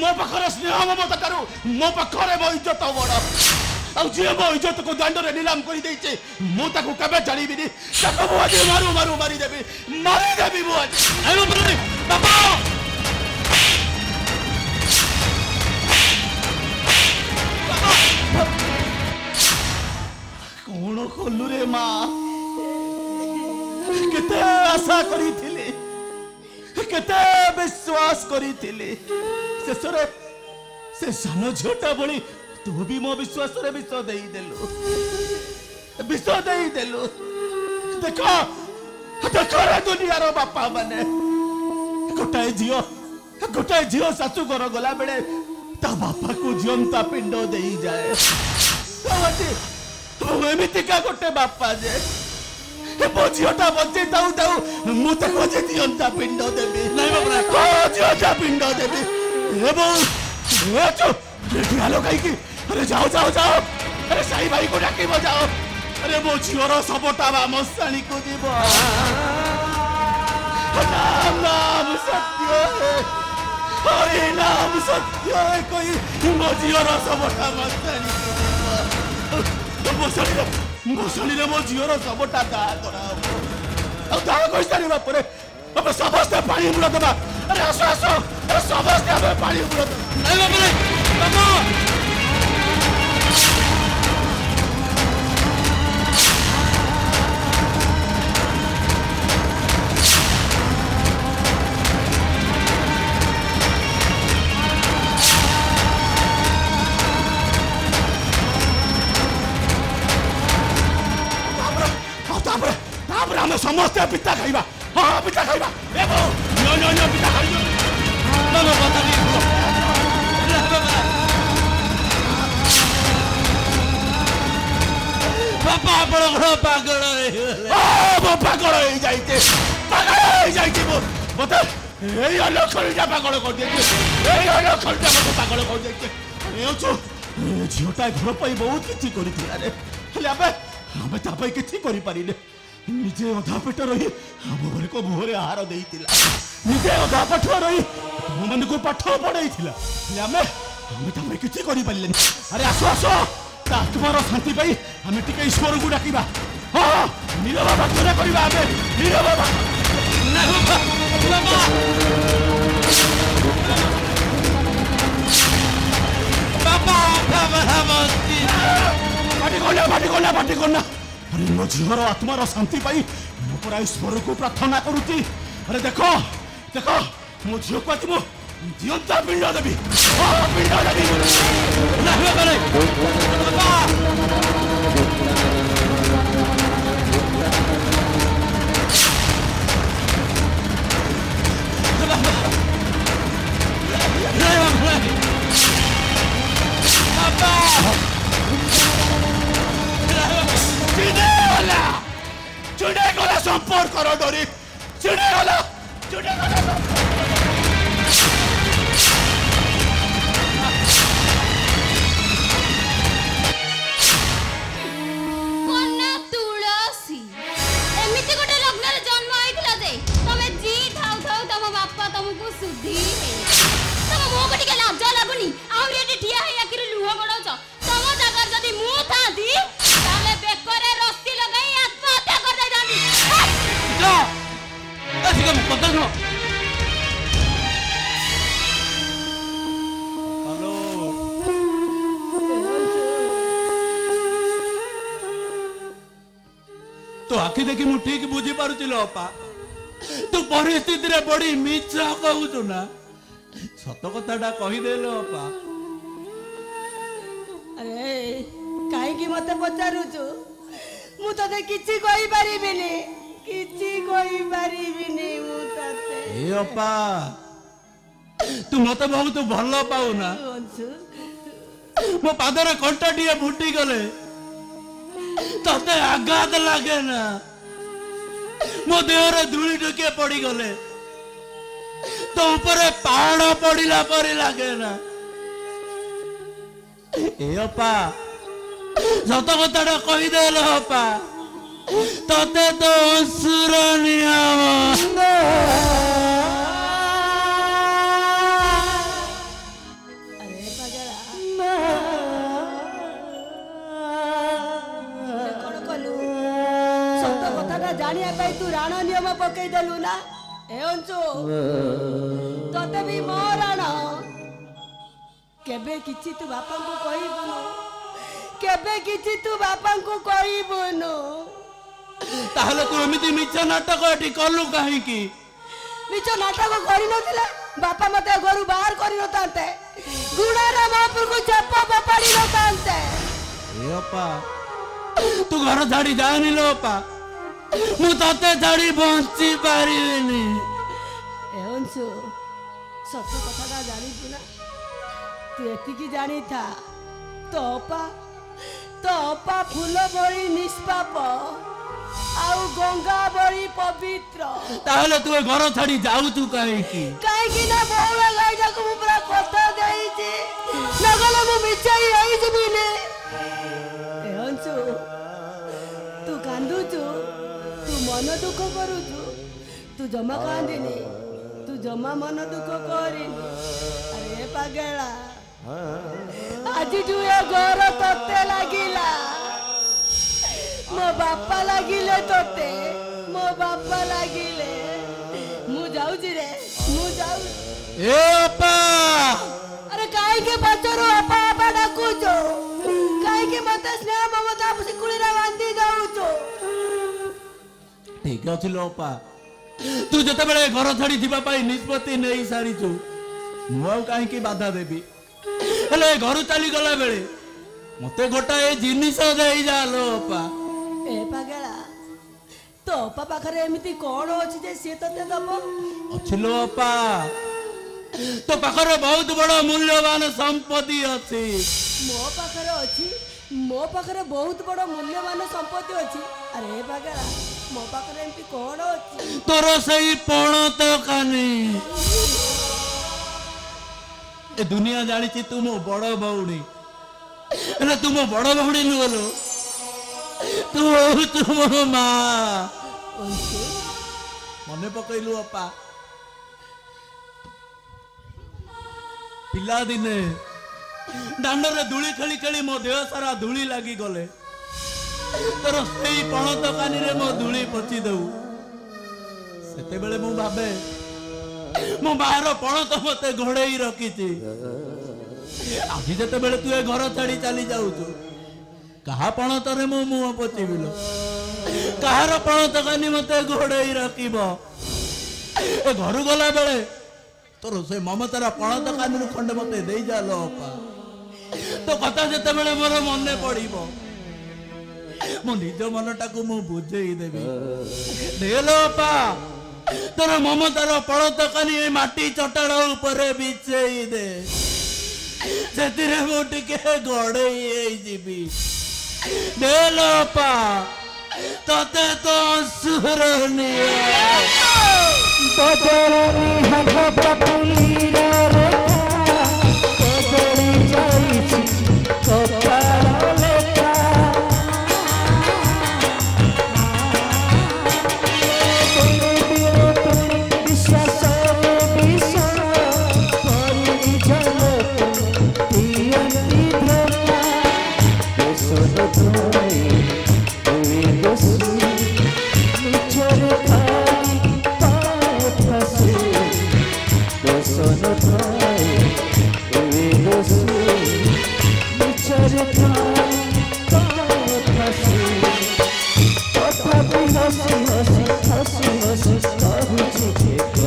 मो पाखरे स्नेह ममता करू मो पाखरे मो इज्जत बड़ आ जे मो इज्जत को दांडरे नीलाम कर देछि मो ताको कबे जानिबिनी ताको मो आज मारी देबी मो आज आइलो बरे बाबा कोण खोलु रे मां केते आशा करिथिले केते विश्वास करिथिले शेषरे से सान झोटा बळी तू भी मो विश्वास रे विश्व देई देलु देखो रे दुनिया रो बापा माने गोटाए झियो सासू घर गला बेले ता बापा को जीवंता पिंड देई जाए एमितिका गोटे बापा जे मो झीटा बचे ताऊ ताऊ मु ताको जे जीवंता पिंड देबी नहीं बाबा को जीवंता पिंड देबी ए बो ए चो ये हालो काई की अरे जाओ अरे साई भाई को डाके बजाओ अरे मो झियोर सबटा बा मसाणी को जीव नाम सत्य है हरि नाम सत्य है कोई मो झियोर सबटा मसाणी को जीव मसाणी मो झियोर सबटा दाह करा दाह कर सारा पर अब समस्त पानी मुड़ा दबा अरे आसो अरे समस्त पानी मुड़ा नहीं ଆମେ ସମସ୍ତେ ପିତା ଖାଇବା। ହଁ ପିତା ଖାଇବା। ଏ ବୋ ନ ପିତା ଖାଇજો। ବାପା ଆପଣଙ୍କର ପାଗଳ ପାଗଳ ହେଇଯାଇଛି। ପାଗଳ ହେଇଯାଇଛି ମତେ ଏଇ ଅଲକ୍ଷଣୀଟା ପାଗଳ କରିଦେଇଛି। ଏଇ ଅଲକ୍ଷଣୀଟା ମତେ ପାଗଳ କରିଦେଇଛି। ଝିଅଟା ଘର ପାଇଁ ବହୁତ କିଛି କରିଥିଲା ରେ, ହେଲେ ଆମେ ତା ପାଇଁ କିଛି କରିପାରିଲେ। ନିଜେ ଅଧା ପେଟ ରହି ଆମ ଘରକୁ ମୁହଁରେ ଆହାର ଦେଇଥିଲା। ନିଜେ ଅଧା ପାଠୁଆ ରହି ଆମମାନଙ୍କୁ ପାଠ ପଢେଇଥିଲା, ହେଲେ ଆମେ ତା ପାଇଁ କିଛି କରିପାରିଲେନି। ଆରେ ଆସ ଆସ, ତା ଆତ୍ମାର ଶାନ୍ତି ପାଇଁ ଆମେ ଟିକେ ଈଶ୍ୱରକୁ ଡାକିବା। ହଁ ନୀରବ ପ୍ରାର୍ଥନା କରିବା। ଆମେ ନୀରବ ପାଟି କନା। ଆରେ ମୋ ଝିଅର ଆତ୍ମାର ଶାନ୍ତି ପାଇଁ ମୁଁ ପୁରା ଈଶ୍ୱରକୁ ପ୍ରାର୍ଥନା କରୁଛି। ଆରେ ଦେଖ ମୋ ଝିଅକୁ ଆଜି ମୁଁ ଜିଅନ୍ତା ପିଣ୍ଡ ଦେବି। ପିଣ୍ଡ ଦେବି। ଚୁଡ଼େଗଲା ସମ୍ପର୍କର ଡୋରି। ଚୁଡ଼େଗଲା। କନ୍ୟା ତୁଳସୀ, ଏମିତି ଗୋଟେ ଲଗ୍ନରେ ଜନ୍ମ ହେଇଥିଲା ଯେ ତମେ ଜି ଥାଉ ଥାଉ ତମ ବାପା ତମକୁ ସୁଧି ତମ ମୁହଁକୁ ଟିକେ ଲାଜ ଲାଗୁନି? ଆହୁରି ଏଠି ଠିଆ ହେଇ ଆଖିରୁ ଲୁହ ଗଡ଼ଉଛ। ତମ ଜାଗାରେ ଯଦି ମୁଁ ଥାନ୍ତି ତାହେଲେ ବେକରେ ରସି ଲଗାଇ ଆତ୍ମହତ୍ୟା କରିଦେଇଥାନ୍ତି। तो आखि देखी मु ठीक बुझी पारुची लो अपा। तू परिस्थिति रे बड़ी मिछ कहूचु ना, सत कथाटा कहीदे लो अपा। अरे काईकि मते पचारुचु? मु तते किछि कहि परिबिनी, मु तते। ए अपा, तू मते बहुत भल पाउ ना। मो पादरे कंटा टिए फुटी गले तते आघात लागे ना? मो देहरे धूली ढुके पड़ी गले तो ऊपर पहाड़ पड़िला परी लागे ना? ए अपा, सत कथाटा कहीदेल अपा, तते तो असुर नियम। जानिया पाई तू राण नियम पकई देलु ना? ए अंचो तते भी मो राण केबे किछि तू बापा को कहिबुनु, केबे किछि तू बापा को कहिबुनु। ताहले तू एमिति मिछ नाटक एठी कलु काहे की? मिछ नाटक करि नथिला बापा मते घरु बाहर करि नतांते, गुणारा बापुर को चप्पा पपाड़ी नतांते। ए अपा, तू घर छाड़ी जानी लो अपा, मु तते छाड़ी बंची पारिबिनी। ए अंशु सत्य कथाटा जानी ना? तू एतिकी जानी था तो अपा फूल भरी निष्पाप आउ गंगा भरी पवित्र। ताहले तू घर छाड़ी जाऊ तू काहे की? काहे की ना बहुला गाई जाको मु पूरा कथा देइची, नगले मु मिछाई आई जबिने। ए अंशु तू कांदुचु, तू मन दुख करुचु, तू जमा कांदिनी, तू जमा मन दुख करिनी। अरे पागेला आज तू ए घर तते लागिला, मो बापा लागिले तते, मो बापा लागिले। मु जाउची रे, मु जाउ। ए अपा, अरे काहे के ପଛରୁ ଅପା ଅପା ଡାକୁଛୁ କାହିଁକି ମତେ ସ୍ନେହ ମମତା ଶିକୁଳିରେ ବାନ୍ଧି ଦଉଛୁ? ଠିକ ଅଛି ଲୋ ଅପା, ତୁ ଯେତେବେଳେ ଘର ଛାଡି ଯିବା ପାଇଁ ନିଷ୍ପତ୍ତି ନେଇ ସାରିଛୁ ମୁଁ ଆଉ କାହିଁକି ବାଧା ଦେବି? ହେଲେ ଘରୁ ଚାଲିଗଲା ବେଳେ ମତେ ଗୋଟାଏ ଜିନିଷ ଦେଇଯା ଲୋ ଅପା। ଏ ପାଗଳା, ତୋ ଅପା ପାଖରେ ଏମିତି କଣ ଅଛି ଯେ ସିଏ ତତେ ଦବ? ଅଛି ଲୋ ଅପା, ତୋ ପାଖରେ ବହୁତ ବଡ ମୂଲ୍ୟବାନ ସମ୍ପତ୍ତି ଅଛି। ମୋ ପାଖରେ ଅଛି? ମୋ ପାଖରେ ବହୁତ ବଡ ମୂଲ୍ୟବାନ ସମ୍ପତ୍ତି ଅଛି? ଆରେ ପାଗଳା, ମୋ ପାଖରେ ଏମିତି କଣ ଅଛି? ତୋର ସେଇ ପଣତ କାନି। ଏ ଦୁନିଆ ଜାଣିଛି ତୁ ମୋ ବଡ ଭଉଣୀ, ହେଲେ ତୁ ମୋ ବଡ ଭଉଣୀ ନୁହଁ ଲୋ, ତୁ ହଉଛୁ ମୋ ମା। ମନେ ପକେଇଲୁ ଅପା, ପିଲାଦିନେ ଦାଣ୍ଡରେ ଧୂଳି ଖେଳି ଖେଳି ମୋ ଦେହ ସାରା ଧୂଳି ଲାଗିଗଲେ ତୋର ସେଇ ପଣତ କାନିରେ ମୋ ଧୂଳି ପୋଛି ଦଉ। ସେତେବେଳେ ମୁଁ ଭାବେ ମୋ ମାର ପଣତ ମତେ ଘୋଡେଇ ରଖିଛି। ଆଜି ଯେତେବେଳେ ତୁ ଏ ଘର ଛାଡି ଚାଲି ଯାଉଛୁ କାହା ପଣତରେ ମୁଁ ମୁହଁ ପୋଚିବି ଲୋ? କାହାର ପଣତ କାନି ମତେ ଘୋଡେଇ ରଖିବ? ଏ ଘରୁ ଗଲା ବେଳେ ତୋର ସେ ମମତାର ପଣତ କାନିରୁ ଖଣ୍ଡେ ମତେ ଦେଇଯା ଲୋ ଅପା। ତୋ କଥା ଯେତେବେଳେ ମୋର ମନେ ପଡିବ ମୋ ନିଜ ମନଟାକୁ ମୁଁ ବୁଝେଇ ଦେବି। ଦେ ଲୋ ଅପା, ତୋର ମମତାର ପଣତ କାନି ଏ ମାଟି ଚଟାଣ ଉପରେ ବିଛେଇ ଦେ, ସେଥିରେ ମୁଁ ଟିକେ ଗଡେଇ ହେଇଯିବି। ଦେ ଲୋ ଅପା, ତତେ ତ ଅସୁରନିଆ ବଦଳି ହବ ପପୁଲିର ରେଖା, ବଦଳି ଯାଇଛି କପାଳ ଲେଖା। ବିଶ୍ୱାସରେ ବିଷୟ କରି ଜନକୁ ଦିଅନ୍ତି ଧୋକା। ଦେଶର ଧୋଇ ଦୁଇ ଦୋଷୀ ନିଜର ଖାଇ ପାଏ ଫାଶୀ। ଦେଶର ଧୋଇ ଦୁଇ ଦୋଷୀ ନିଜର ଖାଇ ପାଏ ଫାଶୀ। ତଥାପି ହସି ହସି ହସି ହସି କହୁଛି ଠିକ।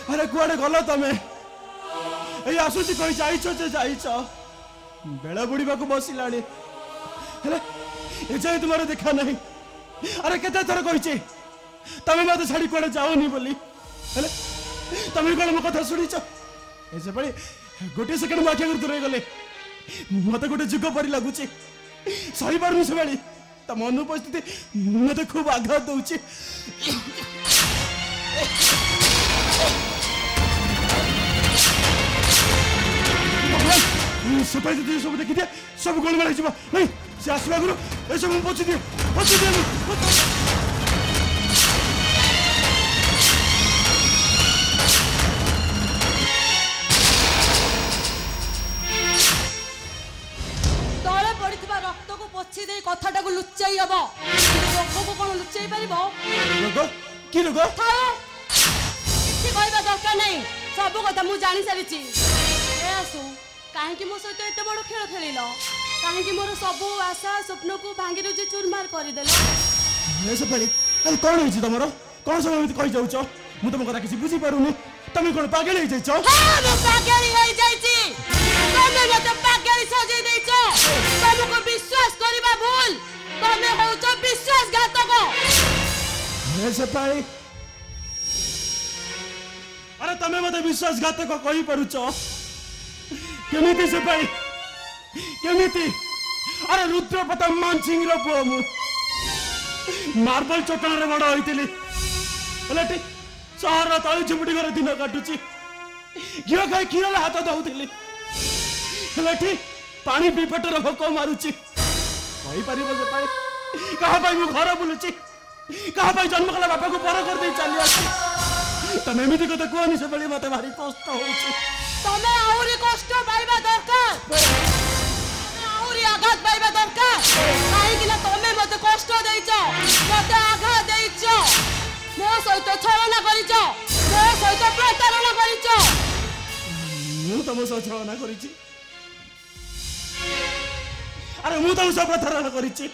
अरे कुआडे गल तमे? ए आसुची कहि जाइछ जे जाइछ, बेला बुड़ीबा को बसिलाणी, हेले ए जाय तुम्हारे देखा नहीं। अरे केते थर कहिछि तमे मते छाड़ी कुआडे जाओनी बोली, हेले तमे कोन मो कथा सुनिछ? ए से पड़ी गोटे सेकंड माखिया कर दूर गले मते गोटे जुग परी लागुछि। सही पारनु से बेली तम अनुपस्थिति मते खूब आघात दउछि। सफाई दे सब देखी दिए, सब गोलमाल हो नहीं से आसवा गुरु ए सब पहुंची दिए तले पड़िथिबा रक्त को पोछि दे कथाटा को लुचाई हबो, रोग को कोन लुचाई परिबो? रोग की रोग? किछि कहबा दरकार नहीं, सब कथा मु जानि सारिछि। ए आसु काहे कि मो सहित एते बड़ खेल खेलिलो? କାହିଁକି ମୋର ସବୁ ଆଶା ସ୍ୱପ୍ନକୁ ଭାଙ୍ଗି ରୁଜି ଚୁରମାର କରିଦେଲ? ଏ ସେପାଳି ଆରେ କ'ଣ ହେଇଛି ତମର? କ'ଣ ସବୁ ଏମିତି କହିଯାଉଛ? ମୁଁ ତମ କଥା କିଛି ବୁଝିପାରୁନି। ତମେ କ'ଣ ପାଗଳ ହେଇଯାଇଛ? ମୁଁ ପାଗଳି ହେଇଯାଇଛି। ତମେ ମତେ ପାଗଳି ସଜେଇ ଦେଇଛ। ତମକୁ ବିଶ୍ୱାସ କରିବା ଭୁଲ। ତମେ ହଉଛ ବିଶ୍ୱାସଘାତକ। ଏ ସେପାଳି ଆରେ ତମେ ମତେ ବିଶ୍ୱାସଘାତକ କହିପାରୁଛ କେମିତି ସେପାଳି? କେମିତି? ଆରେ ରୁଦ୍ରପ୍ରତାପ ମାନସିଂର ପୁଅ ମୁଁ। ମାର୍ବଲ ଚଟାଣରେ ବଡ଼ ହୋଇଥିଲି। ହେଲେ ଏଠି ସହରର ତଳି ଝୁମୁଟି ଘରେ ଦିନ କାଟୁଛି। ଘିଅ ଖାଇ କ୍ଷୀରରେ ହାତ ଧଉଥିଲି। ହେଲେ ଏଠି ପାଣି ପିଇ ପେଟର ଭୋକ ମାରୁଛି। କହିପାରିବ ସେପାଳି କାହା ପାଇଁ ମୁଁ ଘର ବୁଲୁଛି? କାହା ପାଇଁ ଜନ୍ମ କଲା ବାପାକୁ ପର କରିଦେଇ ଚାଲି ଆସି? ତମେ ଏମିତି କଥା କୁହନି ସେପାଳି, ମତେ ଭାରି କଷ୍ଟ ହଉଛି। ତମେ ଆହୁରି କଷ୍ଟ ପାଇବା ଦରକାର। ତମେ ଆହୁରି ଆଘାତ ପାଇବା ଦରକାର। କାହିଁକି ନା ତମେ ମତେ କଷ୍ଟ ଦେଇଛ, ମତେ ଆଘାତ ଦେଇଛ, ମୋ ସହିତ ଛଳନା କରିଛ, ମୋ ସହିତ ପ୍ରତାରଣା କରିଛ। ମୁଁ ତମ ସହ ଛଳନା କରିଛି? ଆରେ ମୁଁ ତମ ସହ ପ୍ରତାରଣା କରିଛି?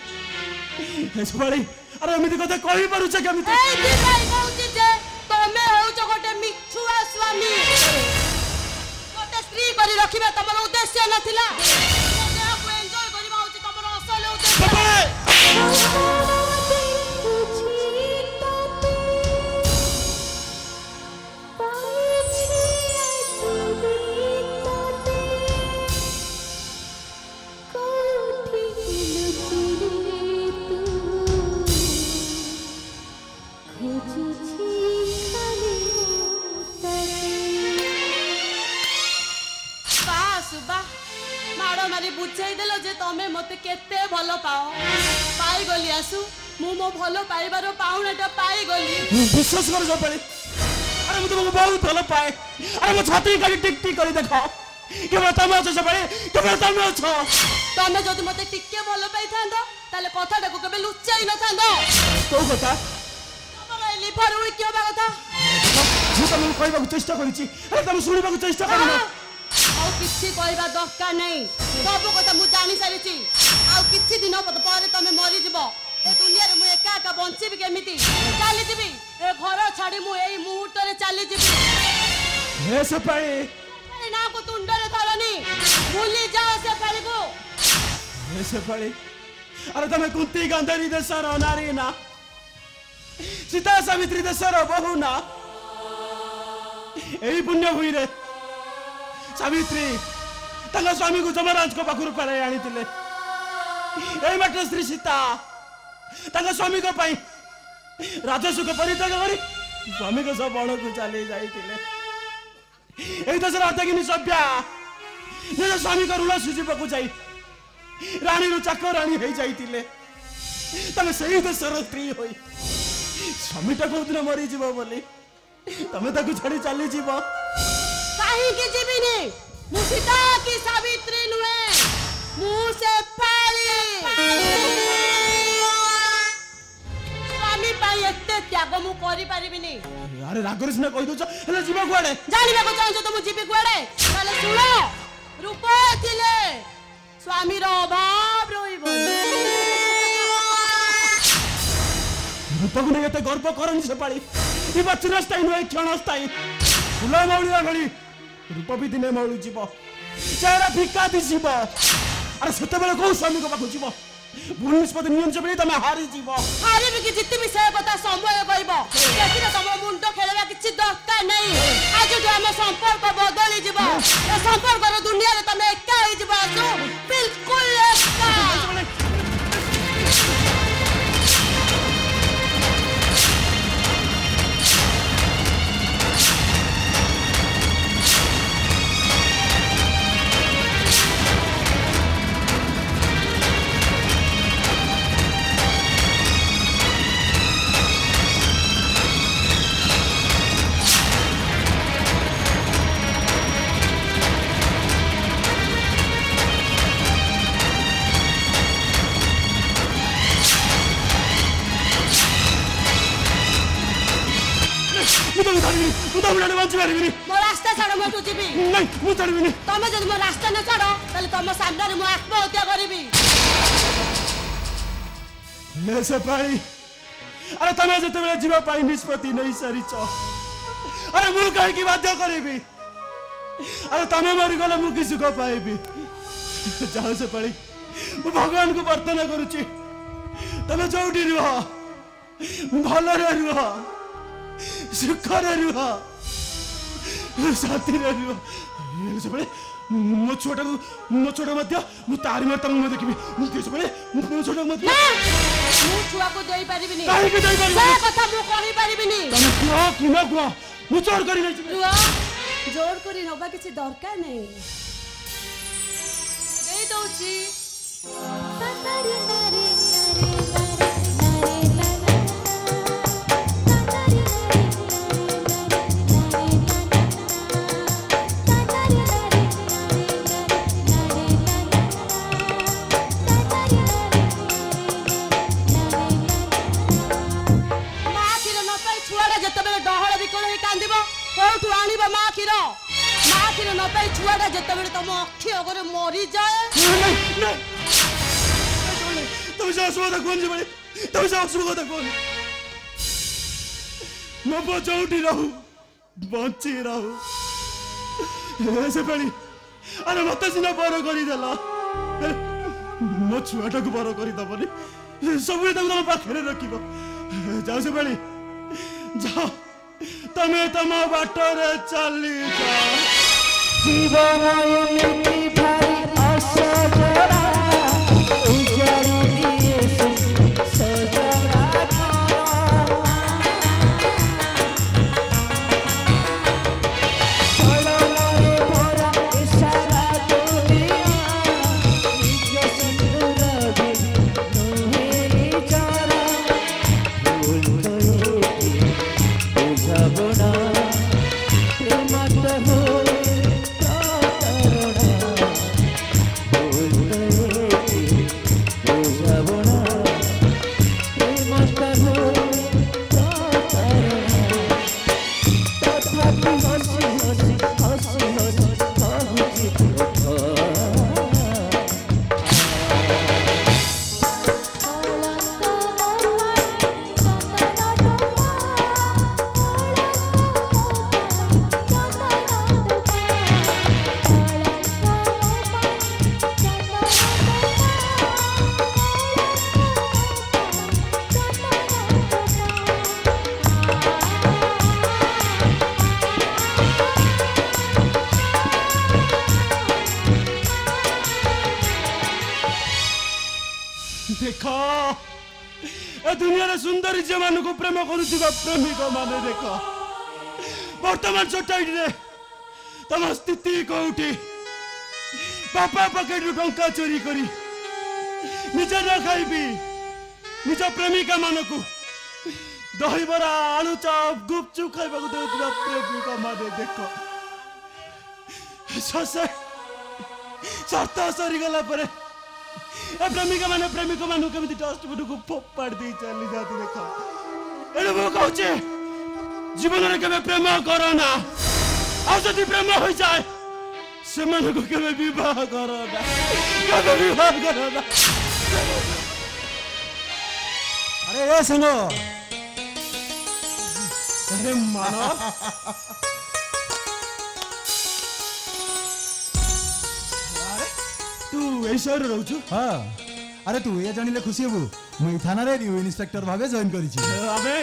ସେପାଳି ଆରେ ଏମିତି କଥା କହିପାରୁଛ କେମିତି? ଏଇଥିପାଇଁ କହୁଛି ଯେ ତମେ ହଉଛ ଗୋଟେ ମିଛୁଆ ସ୍ୱାମୀ। ଗୋଟେ ସ୍ତ୍ରୀ କରି ରଖିବା ତମର ଉଦ୍ଦେଶ୍ୟ ନଥିଲା। ମୋ ଦେହକୁ ଏନ୍ଜୟ କରିବା ହଉଛି ତମର ଅସଲ ଉଦ୍ଦେଶ୍ୟ। ମାଡ଼ ମାରି ବୁଝେଇଦେଲ ଯେ ତମେ ମତେ କେତେ ଭଲ ପାଅ। ପାଇଗଲି ଆସୁ, ମୁଁ ମୋ ଭଲ ପାଇବାର ପାଉଣାଟା ପାଇଗଲି। ବିଶ୍ୱାସ କର ସେପାଳି, ଆରେ ମୁଁ ତୁମକୁ ବହୁତ ଭଲ ପାଏ। ଆରେ ମୋ ଛାତି ଖାଲି ଟିକ୍ ଟିକ୍ କରି ଦେଖ, କେବଳ ତମେ ଅଛ ସେପାଳି, କେବଳ ତମେ ଅଛ। ତମେ ଯଦି ମତେ ଟିକେ ଭଲ ପାଇଥାନ୍ତ ତାହେଲେ କଥାଟାକୁ କେବେ ଲୁଚାଇ ନଥାନ୍ତ। କୋଉ କଥା? ତମର ଏ ଲିଭର ୱିକ୍ ହେବା କଥା। ମୁଁ ତମକୁ କହିବାକୁ ଚେଷ୍ଟା କରିଛି, ଆରେ ତମେ ଶୁଣିବାକୁ ଚେଷ୍ଟା କରୁନ। ଆଉ କିଛି କହିବା ଦରକାର ନାହିଁ। ସବୁ କଥା ମୁଁ ଜାଣି ସାରିଛି। ଆଉ କିଛି ଦିନ ପରେ ତମେ ମରିଯିବ। ଏ ଦୁନିଆରେ ମୁଁ ଏକା ଏକା ବଞ୍ଚିବି କେମିତି? ଚାଲିଯିବି ଏ ଘର ଛାଡି, ମୁଁ ଏଇ ମୁହୂର୍ତ୍ତରେ ଚାଲିଯିବି। ହେ ସେପାଳି ନାକୁ ତୁଣ୍ଡରେ ଧରନି, ଭୁଲି ଯାଅ ସେ ପାଳିକୁ। ହେ ସେପାଳି ଆରେ ତମେ କୁନ୍ତି ଗାନ୍ଧାରୀ ଦେଶର ନାରୀ ନା? ସୀତା ସାବିତ୍ରୀ ଦେଶର ବୋହୂ ନା? ଏଇ ପୁଣ୍ୟ ଭୂଇଁରେ ସାବିତ୍ରୀ ତାଙ୍କ ସ୍ୱାମୀକୁ ଯମରାଜଙ୍କ ପାଖରୁ ଫେରାଇ ଆଣିଥିଲେ। ଏଇ ମାଟିରେ ସ୍ତ୍ରୀ ସୀତା ତାଙ୍କ ସ୍ୱାମୀଙ୍କ ପାଇଁ ରାଜସୁଖ ପରିତ୍ୟାଗ କରି ସ୍ୱାମୀଙ୍କ ସହ ବଣକୁ ଚାଲି ଯାଇଥିଲେ। ଏଇ ଦେଶର ଅତ୍ୟାଗିନୀ ସଭ୍ୟା ନିଜ ସ୍ୱାମୀଙ୍କ ଋଣ ସୁଝିବାକୁ ଯାଇ ରାଣୀରୁ ଚାକରାଣୀ ହେଇଯାଇଥିଲେ। ତମେ ସେଇ ଦେଶର ସ୍ତ୍ରୀ ହୋଇ ସ୍ୱାମୀଟା କୋଉଦିନ ମରିଯିବ ବୋଲି ତମେ ତାକୁ ଛାଡି ଚାଲିଯିବ। କାହିଁକି ଯିବିନି? ମୁଁ ସୀତା କି ସାବିତ୍ରୀ ନୁହେଁ, ମୁଁ ସେ ପାଳି। ସ୍ୱାମୀ ପାଇଁ ଏତେ ତ୍ୟାଗ ମୁଁ କରିପାରିବିନି। ଆରେ ରାଗରେ ସିନା କହିଦଉଛ, ହେଲେ ଯିବ କୁଆଡେ? ଜାଣିବାକୁ ଚାହୁଁଛ ତ ମୁଁ ଯିବି କୁଆଡେ? ତାହେଲେ ଶୁଣ, ରୂପ ଥିଲେ ସ୍ୱାମୀର ଅଭାବ ରହିବ। ରୂପକୁ ନେଇ ଏତେ ଗର୍ବ କରନି ସେପାଳି। ଯିବ ଚିରସ୍ଥାୟୀ ନୁହେଁ, କ୍ଷଣସ୍ଥାୟୀ। ଫୁଲ ମଉଳିବା ଭଳି ରୂପ ବି ଦିନେ ମଉଳି ଯିବ, ଚେହେରା ଫିକା ଦିଶିବ। ଆରେ ସେତେବେଳେ କୋଉ ସ୍ୱାମୀଙ୍କ ପାଖକୁ ଯିବ? ଭୁଲ ନିଷ୍ପତ୍ତି ନିଅନ୍ତୁ ବୋଲି ତମେ ହାରିଯିବ। ହାରିବି କି ଜିତିବି ସେ କଥା ସମୟ କହିବ। ସେଥିରେ ତମ ମୁଣ୍ଡ ଖେଳିବା କିଛି ଦରକାର ନାହିଁ। ଆଜିଠୁ ଆମ ସମ୍ପର୍କ ବଦଳିଯିବ। ଏ ସମ୍ପର୍କର ଦୁନିଆରେ ତମେ ଏକା ହେଇଯିବ। ଆସୁ ବିଲକୁଲ ଏକା। तुम छाड़बी मु तुम बिना बंची पारिबिनी मो रास्ता छाड़ मो जीवी नहीं मु छाड़बिनी तमे जदि मो रास्ता न छाड़ ताले तम सामने मो आत्महत्या करिबी ले से पाई अरे तमे जते बेला जीवा पाई निष्पत्ति नहीं सरीच अरे मु कहि की बाध्य करिबी अरे तमे मरि गले मु की सुख पाइबी जाओ से पाई मु भगवान को प्रार्थना करूची तमे जोडी रुह भल रे रुह सुख रे रुह शांति रे रुह से पाई मो छोटा मध्य मु तारी में तंग में देखबी मु के से पाई मो छोटा मध्य मु छुआ को देई परिबिनी काहे के देई परिबिनी से कथा मु कहि परिबिनी तमे कुआ कि न कुआ मु चोर करी नै रुआ जोर करी नबा किछि दरकार नै देई दउची कोठू आनिब माँ क्षीर न पाई छुआटा जिते तुम अक्षी अगरे मरी जाए तुम से असुविधा कौन जी बड़ी तुम से असुविधा कौन मैं बचाऊटी रहूं बची रहूं ऐसे पड़ी अरे मत सीना बर करदेला मो छुआटा को बर करदबनी सब तुम पाखे रखिब जाओ से पड़ी जाओ तमे तम बाटरे चली जाओ जीवन एमिति भारी असजड़ा उजाड़ी दिए सजड़ा चलनारे भरा इशारा दुनिया निज सिंदूर भी नोहेरी जारा भूल गए बुझाबना प्रेमत हो दुनिया सुंदर झील मान को प्रेम करुवा प्रेमिक माने देख बर्तमान सोसाइटी तम स्थिति कौटी बापा पकेट टंका चोरी करी निज न खाइबी निज प्रेमिका मान को दहीबरा आलू चप गुपचुप खाइबा को देउतबा प्रेमिक माने देख ससे शर्त सरी गला परे ए प्रेमिका माने प्रेमिक मानु केमिति डस्टबिन को फोपाड़ दे चली जाती देखो एने मो कहूचे जीवन रे केबे प्रेम करो ना आ जदि प्रेम हो जाए से मन को केबे विवाह करो ना केबे विवाह करो ना अरे ए संगो अरे मानो तू ऐसा रहू हाँ अरे तू ये जानिले खुशी हेबु मुई थाना रे रिव्यू इंस्पेक्टर भाबे जॉइन करी छी अबे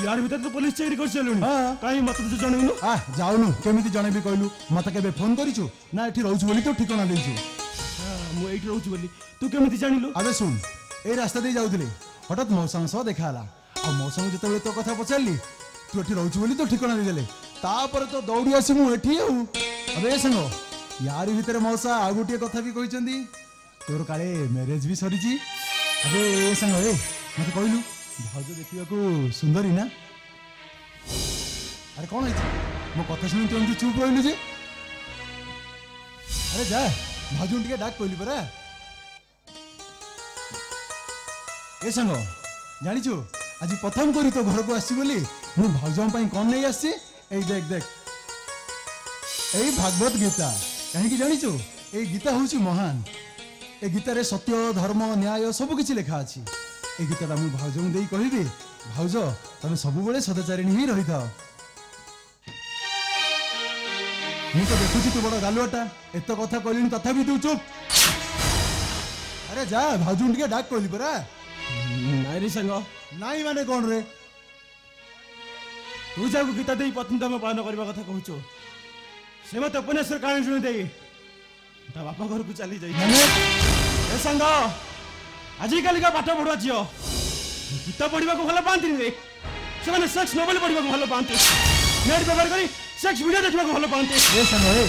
यार भीतर तो पुलिस चेक कर चलुनी हाँ। काई मत तो जणैनु आ जाउनु केमिति जणेबी कहलु मते केबे फोन करिछु ना एठी रहउछु बोली तो ठिकाना देइछु मु एठी रहू बोली तू केमिति जानिलु अबे सुन ए रास्ता दे जाउथिले हठात मौसम सह देखाला आ मौसम जतबे तो कथा पचारली तू एठी रहउछु बोली तो ठिकाना दे देले तापर तो दौड़ी आसी मु एठी आउ अबे संगो यार भीतर मौसा आ गोटे कथा भी कहिचंदी तोर काले मैरिज भी सरीची अबे ए संगो ए मते कहलु भाउज देखिबा को सुंदरी ना अरे कौन है मो कथा सुनि तुम चुप रहलु जे अरे जा भाउज टिके डाक कहली परा ए संगो जानिछु आज प्रथम करी तो घर को आसी बोली मु भाउजों ପାଇଁ कोन नहीं आसी एई देख देख एई भागवत गीता कहीं जानिछु एई गीता होउची महान ए गीता रे सत्य धर्म न्याय सब किछि लिखा अछि ए गीता मु भाउजों देई कहिबी भाउज तमे सब बेले सदाचारिणी ही रही थाओ मु तो देखुची तू बड़ गालुआटा एत कथा कहलिनी तथापि तू चुप अरे जा भाउजों टिके डाक कहली परा नाई रे संग नाई माने कोन रे तू जाको गीता देई पत्नी तमे पालन करबा कथा कहूचो से मत उपन्यास कहानी सुनि देई ता बापा घर को चली जाई माने ए संग आजि काली का पाठ पढुआ जियो गीता पढिबा को भलो पांती रे से माने सेक्स नोवेल पढिबा को भलो पांती नेट व्यवहार करी सेक्स वीडियो देखबा को भलो पांती ए संग ए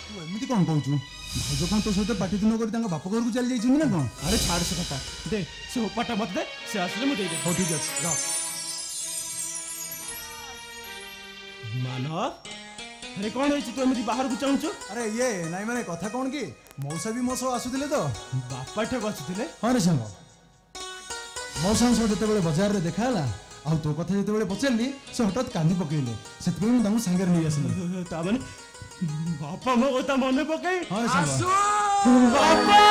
तू एमिति कोन कहूचू भाउज कोन तो सहित पाटी दिन करी तांका बापा घर को चली जाई ना कोन अरे छाड़ से कथा दे से उपटा मत दे से असले मु दे दे हो ठीक अछि जा मानव अरे कौन है तू एमती बाहर को चाहूचु अरे ये नाई माने कथा कोन की मौसा भी मोसो आसुतिले तो बापा ठक आसुतिले हां रे संग मौसा सो जते बेले बाजार रे देखाला आ तो कथा जते बेले पचलली से हठात कांदी पकेइले सेतबे मु तामु संगे नै आसली ता माने बापा मो कथा मने पकई हां रे संग बापा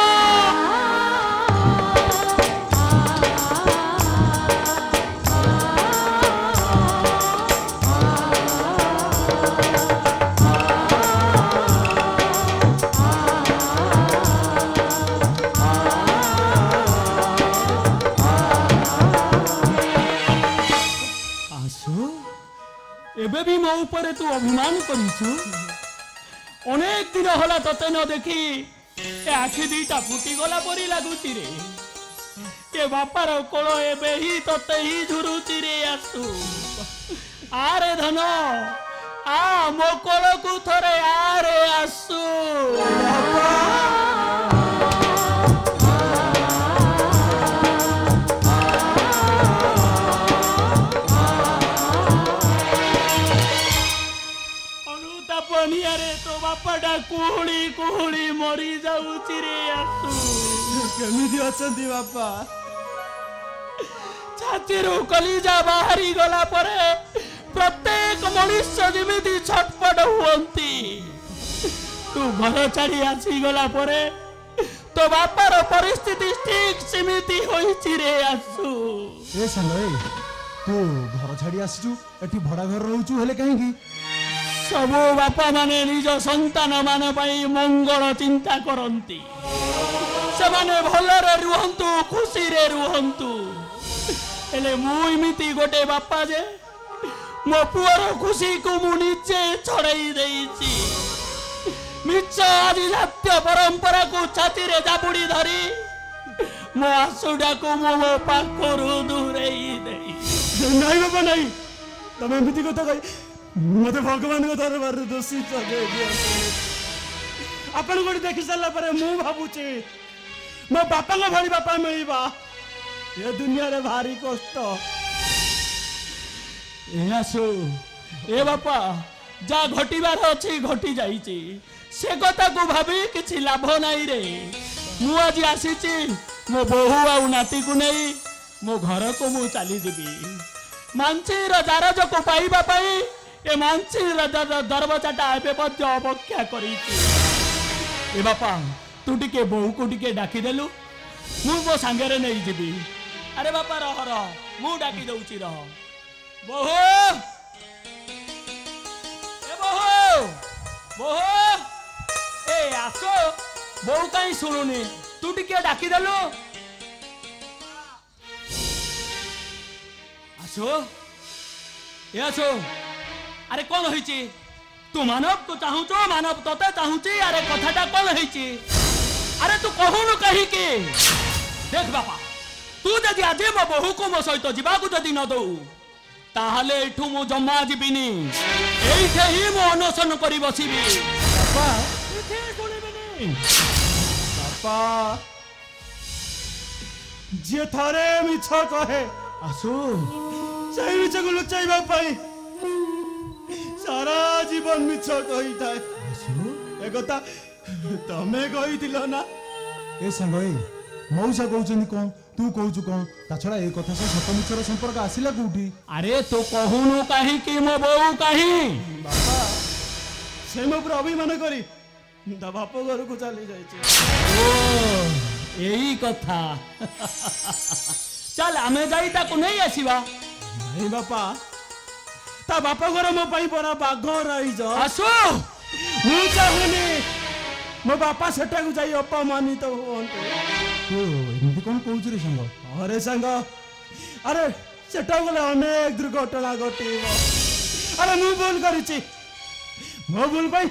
एबे भी मो ऊपर तू अभिमान करिछु अनेक दिन होला तते न देखी ए आखि दीटा फुटी गला परी लागुची रे के बापार कोळ एबे ही तते ही झुरुची रे आसु आरे धन आ मो कोळ को थरे आरे आसु रे तो बापाटा कुहुड़ी कुहुड़ी मरी जाउची रे आसु केमिति अछंती बापा छातीरू कलिजा बाहरी गला परे प्रत्येक मनुष्य जेमिति छटपट हुअंती तू घर छाड़ी आसी गला परे तो बापार परिस्थिति ठीक सीमिति होईची रे आसु ए संग तू घर छाड़ी आसीचु एठी भड़ा घर रहउचु हेले काहे की सबु बापा माने निज संतान मान पाई मंगल चिंता करंती से माने भलरे रुहंतु खुशी रे रुहंतु एले मु इमिति गोटे बापा जे मो पुअर खुशी को मु निजे छड़ाई देइची मिछ आदि जात्य परंपरा को छाती रे जाबुड़ी धरी मो आसुडा को मो पाखरु दूरेई देई नाही बाबा नाही तमे इमिति कथा कहि मते भगवान को दरबार दोषी चले अपन गोटे देखि सारा पर मु भाबुची मो बापा को भली बापा मिलबा ये दुनिया रे भारी कष्ट ए आसु ए बापा जा घटीबार अछि घटी जाईची से कथा को भाबी किछि लाभ नाही रे मु आज आसीची मो बहु आ नाती को नहीं मो घर को मु चली जीबी मानसी दारज को पाइबा पाई ए मानसी दरवाजाटा एबे मध्य अपेक्षा करिछि ए बापा तू टिके बहु को टिके डाकी देलु मु मो संगे नहीं जीबी अरे बापा रह रह मु डाकी दउची रह बहु ए बहु बहु ए आसो बहु कहीं सुनुनी तू टिके डाकी देलु आसो ए आसो अरे कौन होईची तू मानव तो चाहूचो मानव तोते चाहूची अरे कथाटा कौन होईची अरे तू कहूनु कही के देख बापा तू जदि आज मो बहु को मो सहित जीवाकू जदि न दऊ ताहले एठू मु जम्मा जीविनी एइठे ही मो अनशन करी बसिबी बापा एठे सुनिबिनी बापा जे थारे मिछ कहे आसु सही मिछ को लुचाइबा पाई सारा जीवन मिछ कही थाए ए कथा तमे कही दिलो ना ए संगई मौसा कहउछनी कौन तू कहउछु कौन ता छड़ा ए कथा से सत मिछर संपर्क आसिला कोठी अरे तू कहूनु काहे कि मो बहू काहे बापा से मो पर अभिमान करी ता बाप घर को चली जाइछे ओ यही कथा चल आमे जाई ताको नहीं आसीबा नहीं बापा ता बाप घर मो पाई परा बाघ रही जा आसो मु चाहुनी मो बापा सेटा को जाई अपमानित होंते एमती कौन कहउछु रे संग अरे संग अरे सेटा गले अनेक दुर्घटना घटिबो अरे मु भूल करिछि मो भूल पाई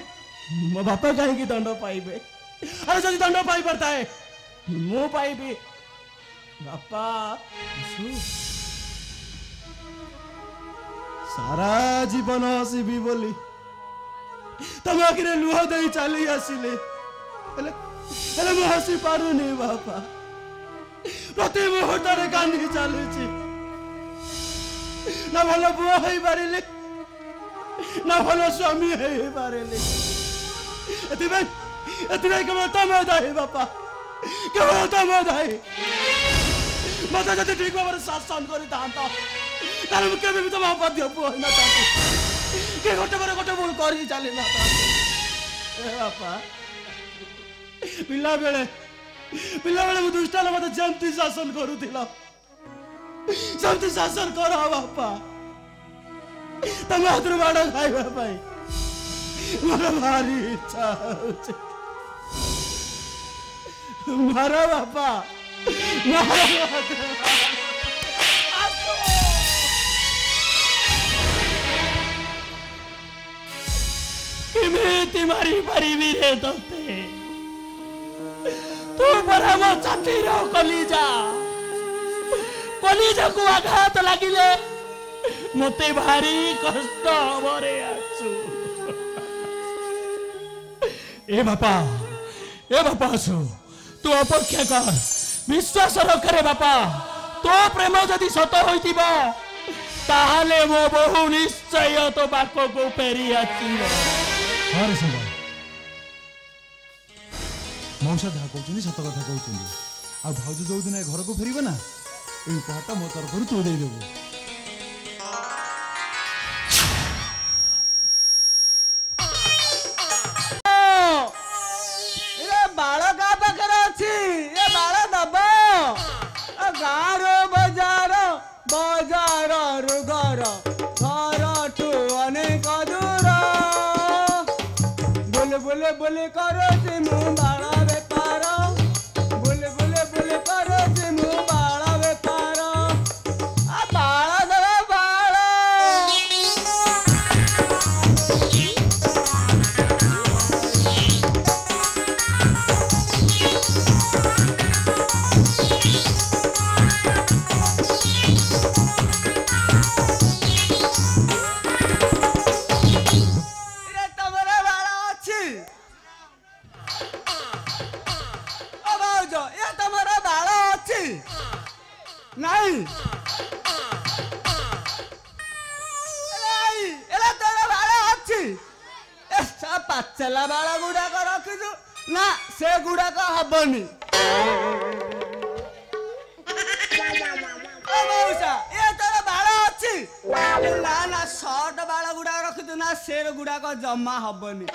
मो बापा काहे की दंड पाइबे अरे जदि दंड पाई परता है मु पाइबी बापा सारा जीवन हसीबी बोली तम आखिर लुह दे चली आसिले हेले मु हसी पारुनी बापा प्रति मुहूर्त रे कांदी चलुची ना भलो बुआ होई पारिले ना भलो स्वामी होई पारिले एतिबे केवल तम दाई बापा केवल तम दाई मत जति ठीक भाବରେ शासन କରି ତାନ୍ତ ତାର ମୁଁ କେବେ ବି ତମ ଅପଦ୍ୟ ପୁଅ ନା ତାଙ୍କୁ के गोटे पर गोटे भूल कर ही चली ना ए बापा पिला बेले मु दुष्टाले मते जंती शासन करूथिला जंती शासन कर बापा तम हाथ रे बाड़ा खाइबा पाई मोर भारी इच्छा होचे मारा बापा किमेती मारी परिवी रे तोते तू परा मो छातीर कलिजा को आघात लागिले मते भारी कष्ट हबरे आसु ए बापा आसु तू अपेक्षा कर विश्वास रखरे बापा तो प्रेम जदि सत होइतिबा ताहले मो बहु निश्चय तो बाको को फेरी आछिबो अरे संग मौसा जहाँ कहते सत कथा कहते आ भाउज जो दिन घर को फेरबे ना ये उपहारटा मो तरफ तू दे देबो बाल का पाखे अच्छी ये बाल दब गाँव बजार बजार घर घर ठू अनेक दूर बुल बुल कर मु बाल बेपार बुल कर मु बाल बेपार बाल दब बाल नहीं एला तोर बाल अच्छी पाचला बाल गुड़ाक रखिछु ना से गुड़ाक हबनी मौसा ये तोर बाल अच्छी ना ना शॉर्ट बाल गुड़ाक रखिछु ना शेर गुड़ाक जमा हबनी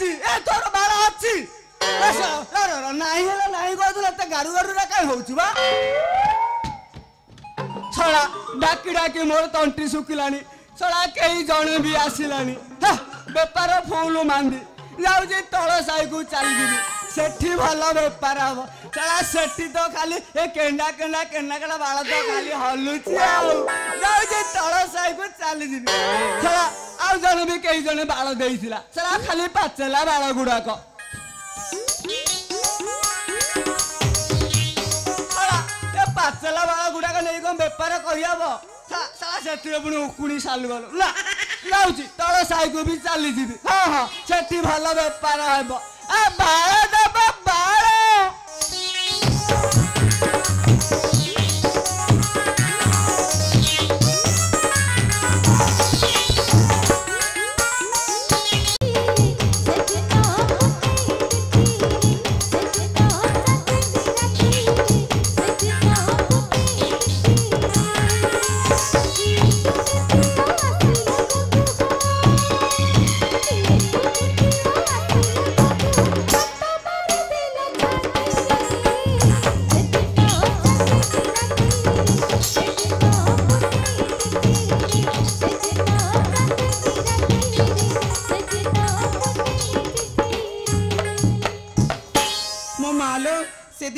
ए तोर बाल अच्छी नहीं है नहीं कहते गारू गारू कहीं होगा छड़ा डाकी डाकी मोर तंटी सुखिलानी छड़ा कई जने भी आसिलानी बेपार फुल मांदी जाऊँ तल साई को चली सेठी भल बेपार हम छड़ा सेठी तो खाली ए केंडा केंडा केंडा केंडा बाल तो खाली हलुची जाऊँ तल साई को चली छड़ा आउ जने भी कई जने बाल देइथिला छड़ा खाली पाचला बाल गुड़ाक पाचला बाल गुड़ाक नहीं कौन बेपार करहब से पुणी उकुणी सालु गल ना जाऊँगी तल साई को भी चली जी हाँ हाँ से भल बेपार हम बाल दब बाल से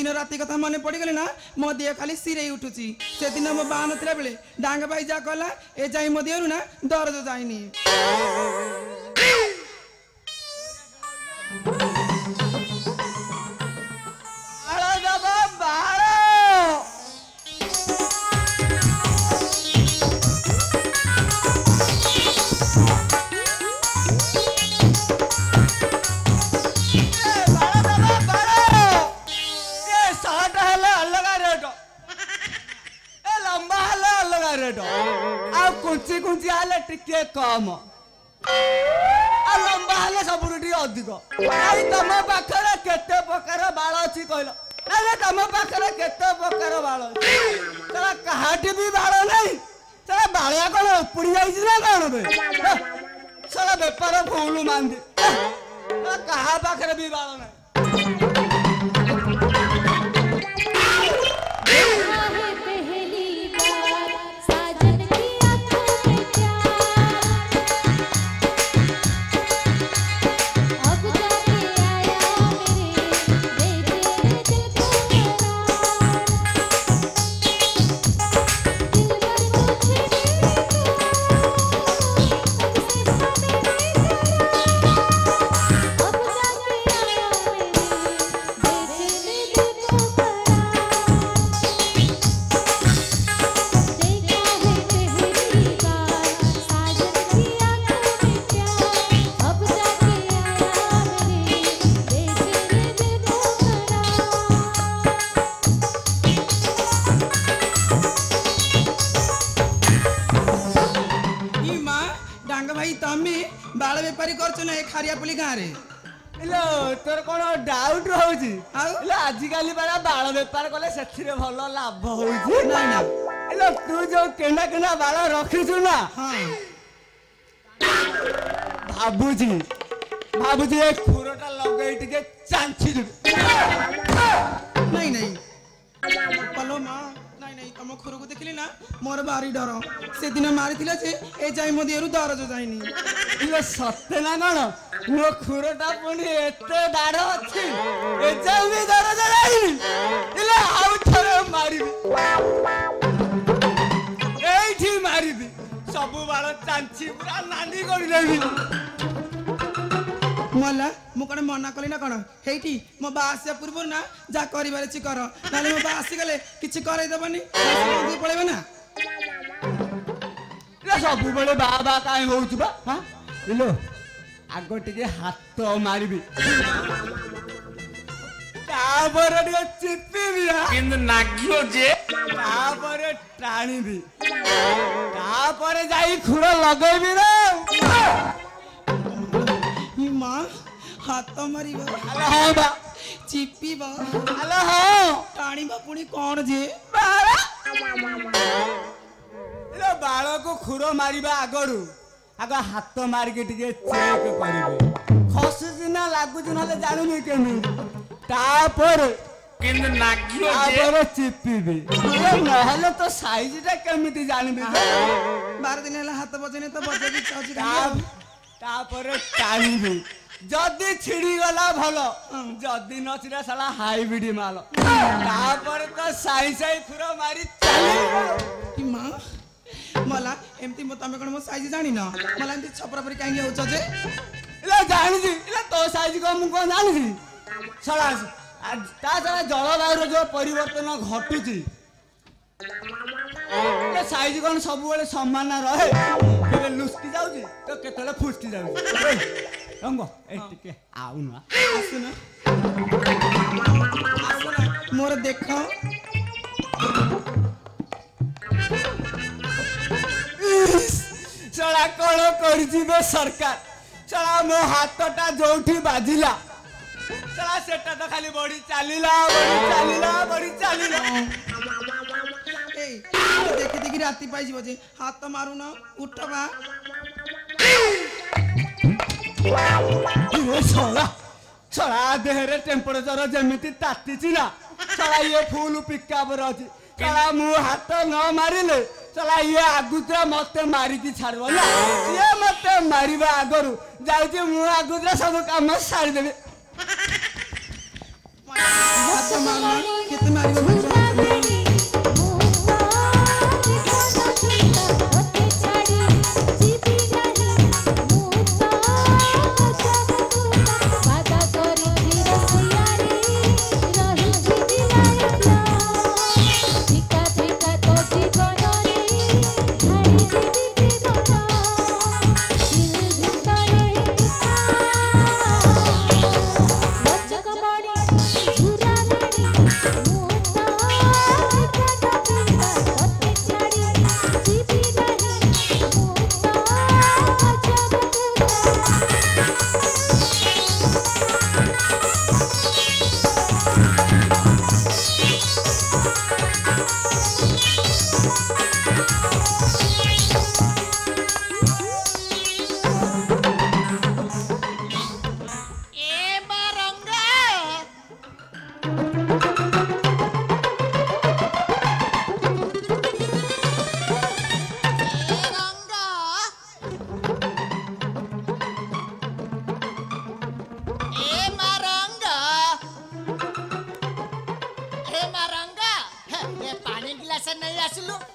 दिन राति कथा मन पड़गले ना मो देह खाली सिरे उठुची से दिन मो बा नथिला बेले डांग भाई जा कहला ए जाई मो देहरु ना दर्द जाइनी कुंची कुंची आले टिके कम आ लंबा हेले सबुरु टी अधिक आई तम पाखरे केते प्रकार बाल अछि कहलो अरे तम पाखरे केते प्रकार बाल अछि तरा कहाटी भी बाल नहीं तरा बालिया कोन उपड़ी जाई ना कोन बे साला बेपार फौलू मांदी कहा पाखरे भी बाल नहीं बाल बेपारी करछ ना खारिया पुली गाँ रे इलो तोर कोन डाउट होउची इलो आजि काली बड़ा बाल बेपार कले सेथिरे भलो लाभ होउची ना ना इलो तू जो केना केना बाल रखिछु ना हां बाबूजी एक खुरोटा लगई टिके चांची दे नहीं नहीं पलो मां नहीं नहीं तम खुर को देखली ना मोर बारी डर से दिन मारी थिला से ए जाई मो देहरु दरज जाइनी इलो सत्य ना कोन मो खुरोटा पुनी एते दाढ़ अछि ए जाई भी दरज जाइनी इलो आउ थरे मारिबी एठी मारिबी सबु बाल चांची पूरा नानी करि लेबी मला मु कण मना कली ना कण हेठी मो बा आसिया पूर्व ना जा करिबारे छि कर नाले मो बा आसी गले किछि करै देबनी दी पळेबे ना ले सबु बेले बाबा काई होउछ बा हां इलो आगो टिके हाथ मारिबी तापर टिके चिप्पीबी किंतु नागियो जे तापर टाणीबी तापर जाई खुर लगेबी रे मां हाथ मारिबा अरे हां बा चिप्पीबा अरे हां टाणीबा पुणी कोन जे बारा इलो बाळ को खुरो मारिबा आगरु आगा हाथ मार के टिके चेक करिबे खसुची ना लागुची नले जानुनी केमी तापर किंतु नागियो जे तापर चिप्पीबी नहले तो साइज टा केमिति जानिबी 12 दिन हला हाथ बजने तो बजे भी चाउची तापर टाणीबी जदी छिड़ी गला भलो जदी न छिड़ा साला हाइब्रिड माल तापर तो साई साई खुरो मारी चली कि मां मला एमती म तमे कोन मो साइज जानि न मला एमती छपरा परी काहे होछ जे इला जानि जी इला तो साइज को मु कोन जानि जी साला ता साला जलवायु जो परिवर्तन घटुची ए साइज कोन सब बेले समान रहे केबे लुस्की जाउची तो केतले फुस्की जाउची रंगो ए टिके आउ ना आसुना मोर देखो साला कोन करछि बे सरकार साला मो हाथटा जोठी बाजिला साला सेटा तो खाली बड़ी चालिला ए देखि देखि राती पाइ जिवो जे हाथ मारू ना उठबा ए साला देहरे टेम्परेचर जेमिति तातिछि ना साला ये फुल पिकअप रहछि साला मु हाथ न मारिले साला ये आगुतरा मते मारी की छाड़बो ना ये मते मारिबा आगरु जाउछि मु आगुतरा सब काम सारि देबे हाथ मारू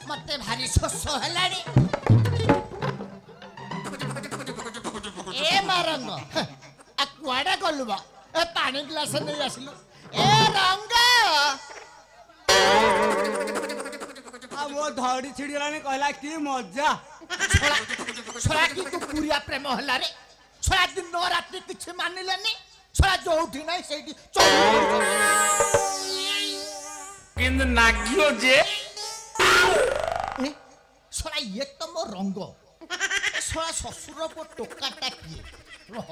मते भारी शोष हेलानी ए मारंग आ कुआडा गलुबा ए पानी ग्लास नै आसिलु ए रंग आ वो धड़ी छिड़िलानी कहला की मजा छोरा की तू पूरिया प्रेम हला रे छोरा दिन नो रात्रि किछ मानिलेनी छोरा जोठी नै सेठी किंतु नागियो जे छोरा ये तो मो रंग छोरा ससुर को टोकाटा किए रह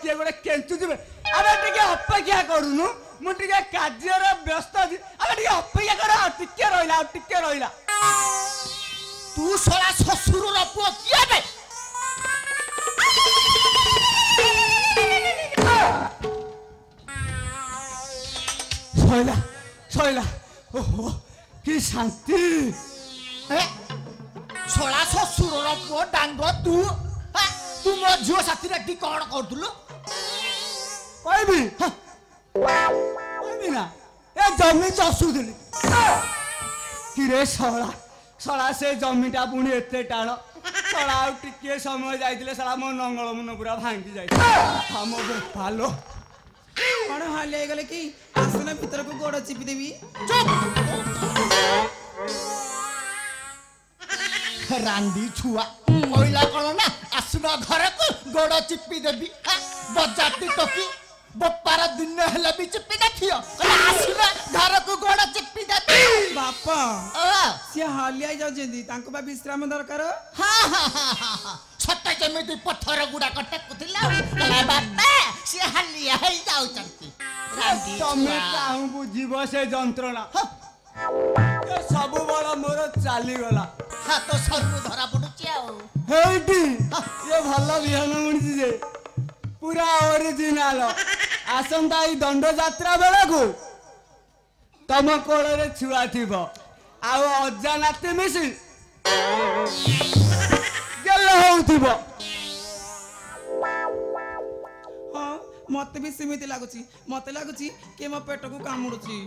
किए गोटे केंचु दिबे अबे टिके अपेक्षा करूनु मु टिके कार्य रे व्यस्त अछि अबे टिके अपेक्षा कर टिके रहिला तू सोला ससुर रो पुओ किए बे सोइला ओहो की शांति ए सोला ससुर रो पुओ डांग तू तू मो झियो साथी रे कौन करथुलो कहबी कहबी ना ए जमी चसु दिली कि रे सला से जमीटा पुणी एते टाण सला आ टिके समय जाइतिले सला मो नंगल मुन पूरा भांगी जाइतिले हम बेपालो कौन हाले गले कि आसना भीतर को गोड़ चिपी देवी रांडी छुआ कोइला कोन ना आसना घर को गोड़ चिपी देबी बजाती टोकी बप्पार दिन हेले भी चिपी देखियो आसना घर को गोड़ चिपी देबी बापा से हालिया जाउ जेंदी तांको बा विश्राम दरकार हां छत्ता जेमिति पत्थर गुडा कटे कुथिला ला बापा से हालिया हे जाउ चंती रांडी तमे काहू बुझिबो से जंत्रणा सब बड़ा मोर चाली गला हाथ सरु धरा पडुची आ हेटी ये भल्ला बिहान मुनिसी जे पूरा ओरिजिनल आसंता ई दंड यात्रा बेला को तम कोल रे छुआ थिबो आ अजानाते मिसी गेल होउथिबो हां मते भी सिमिति लागुची के मो पेट को कामुडुची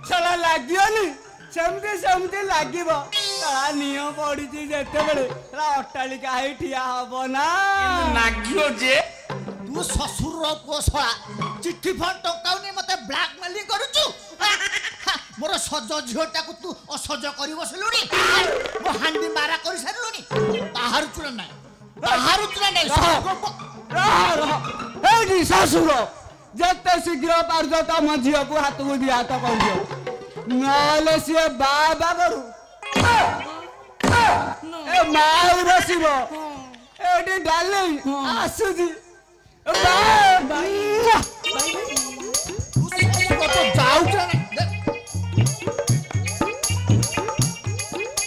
चला लागियोनी सेमती लागिबो ता नियो पडिची जेते बेले रा अट्टालिका हे ठिया हबो ना नागियो जे तू ससुर रो पोसळा चिट्ठी फोन टकाउनी मते ब्लैकमेलिंग करूचु मोर सज झियोटा को तू असज करी बसलुनी मो हांडी मारा करी सरलुनी बाहर चुरा नै हेडी ससुर जते शीघ्र पारजो तम झियो को हाथ को दिया हाथ कर दियो नले से बाबा करू ए माऊ बसिबो एडी डाले आसुजी बाय तो जाऊ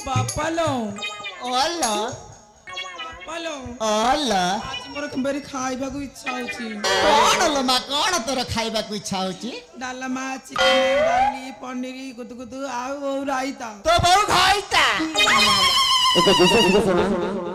बापा लो ओला हेलो अला आज मोर कंबेरी खाइबाकू इच्छा होची कौन लो माँ कौन तोर खाइबा को इच्छा होची डालमा चिकन डाली पनीर गुदगुदु आउ रायता तो बहु खाइता एक दूसरे सुना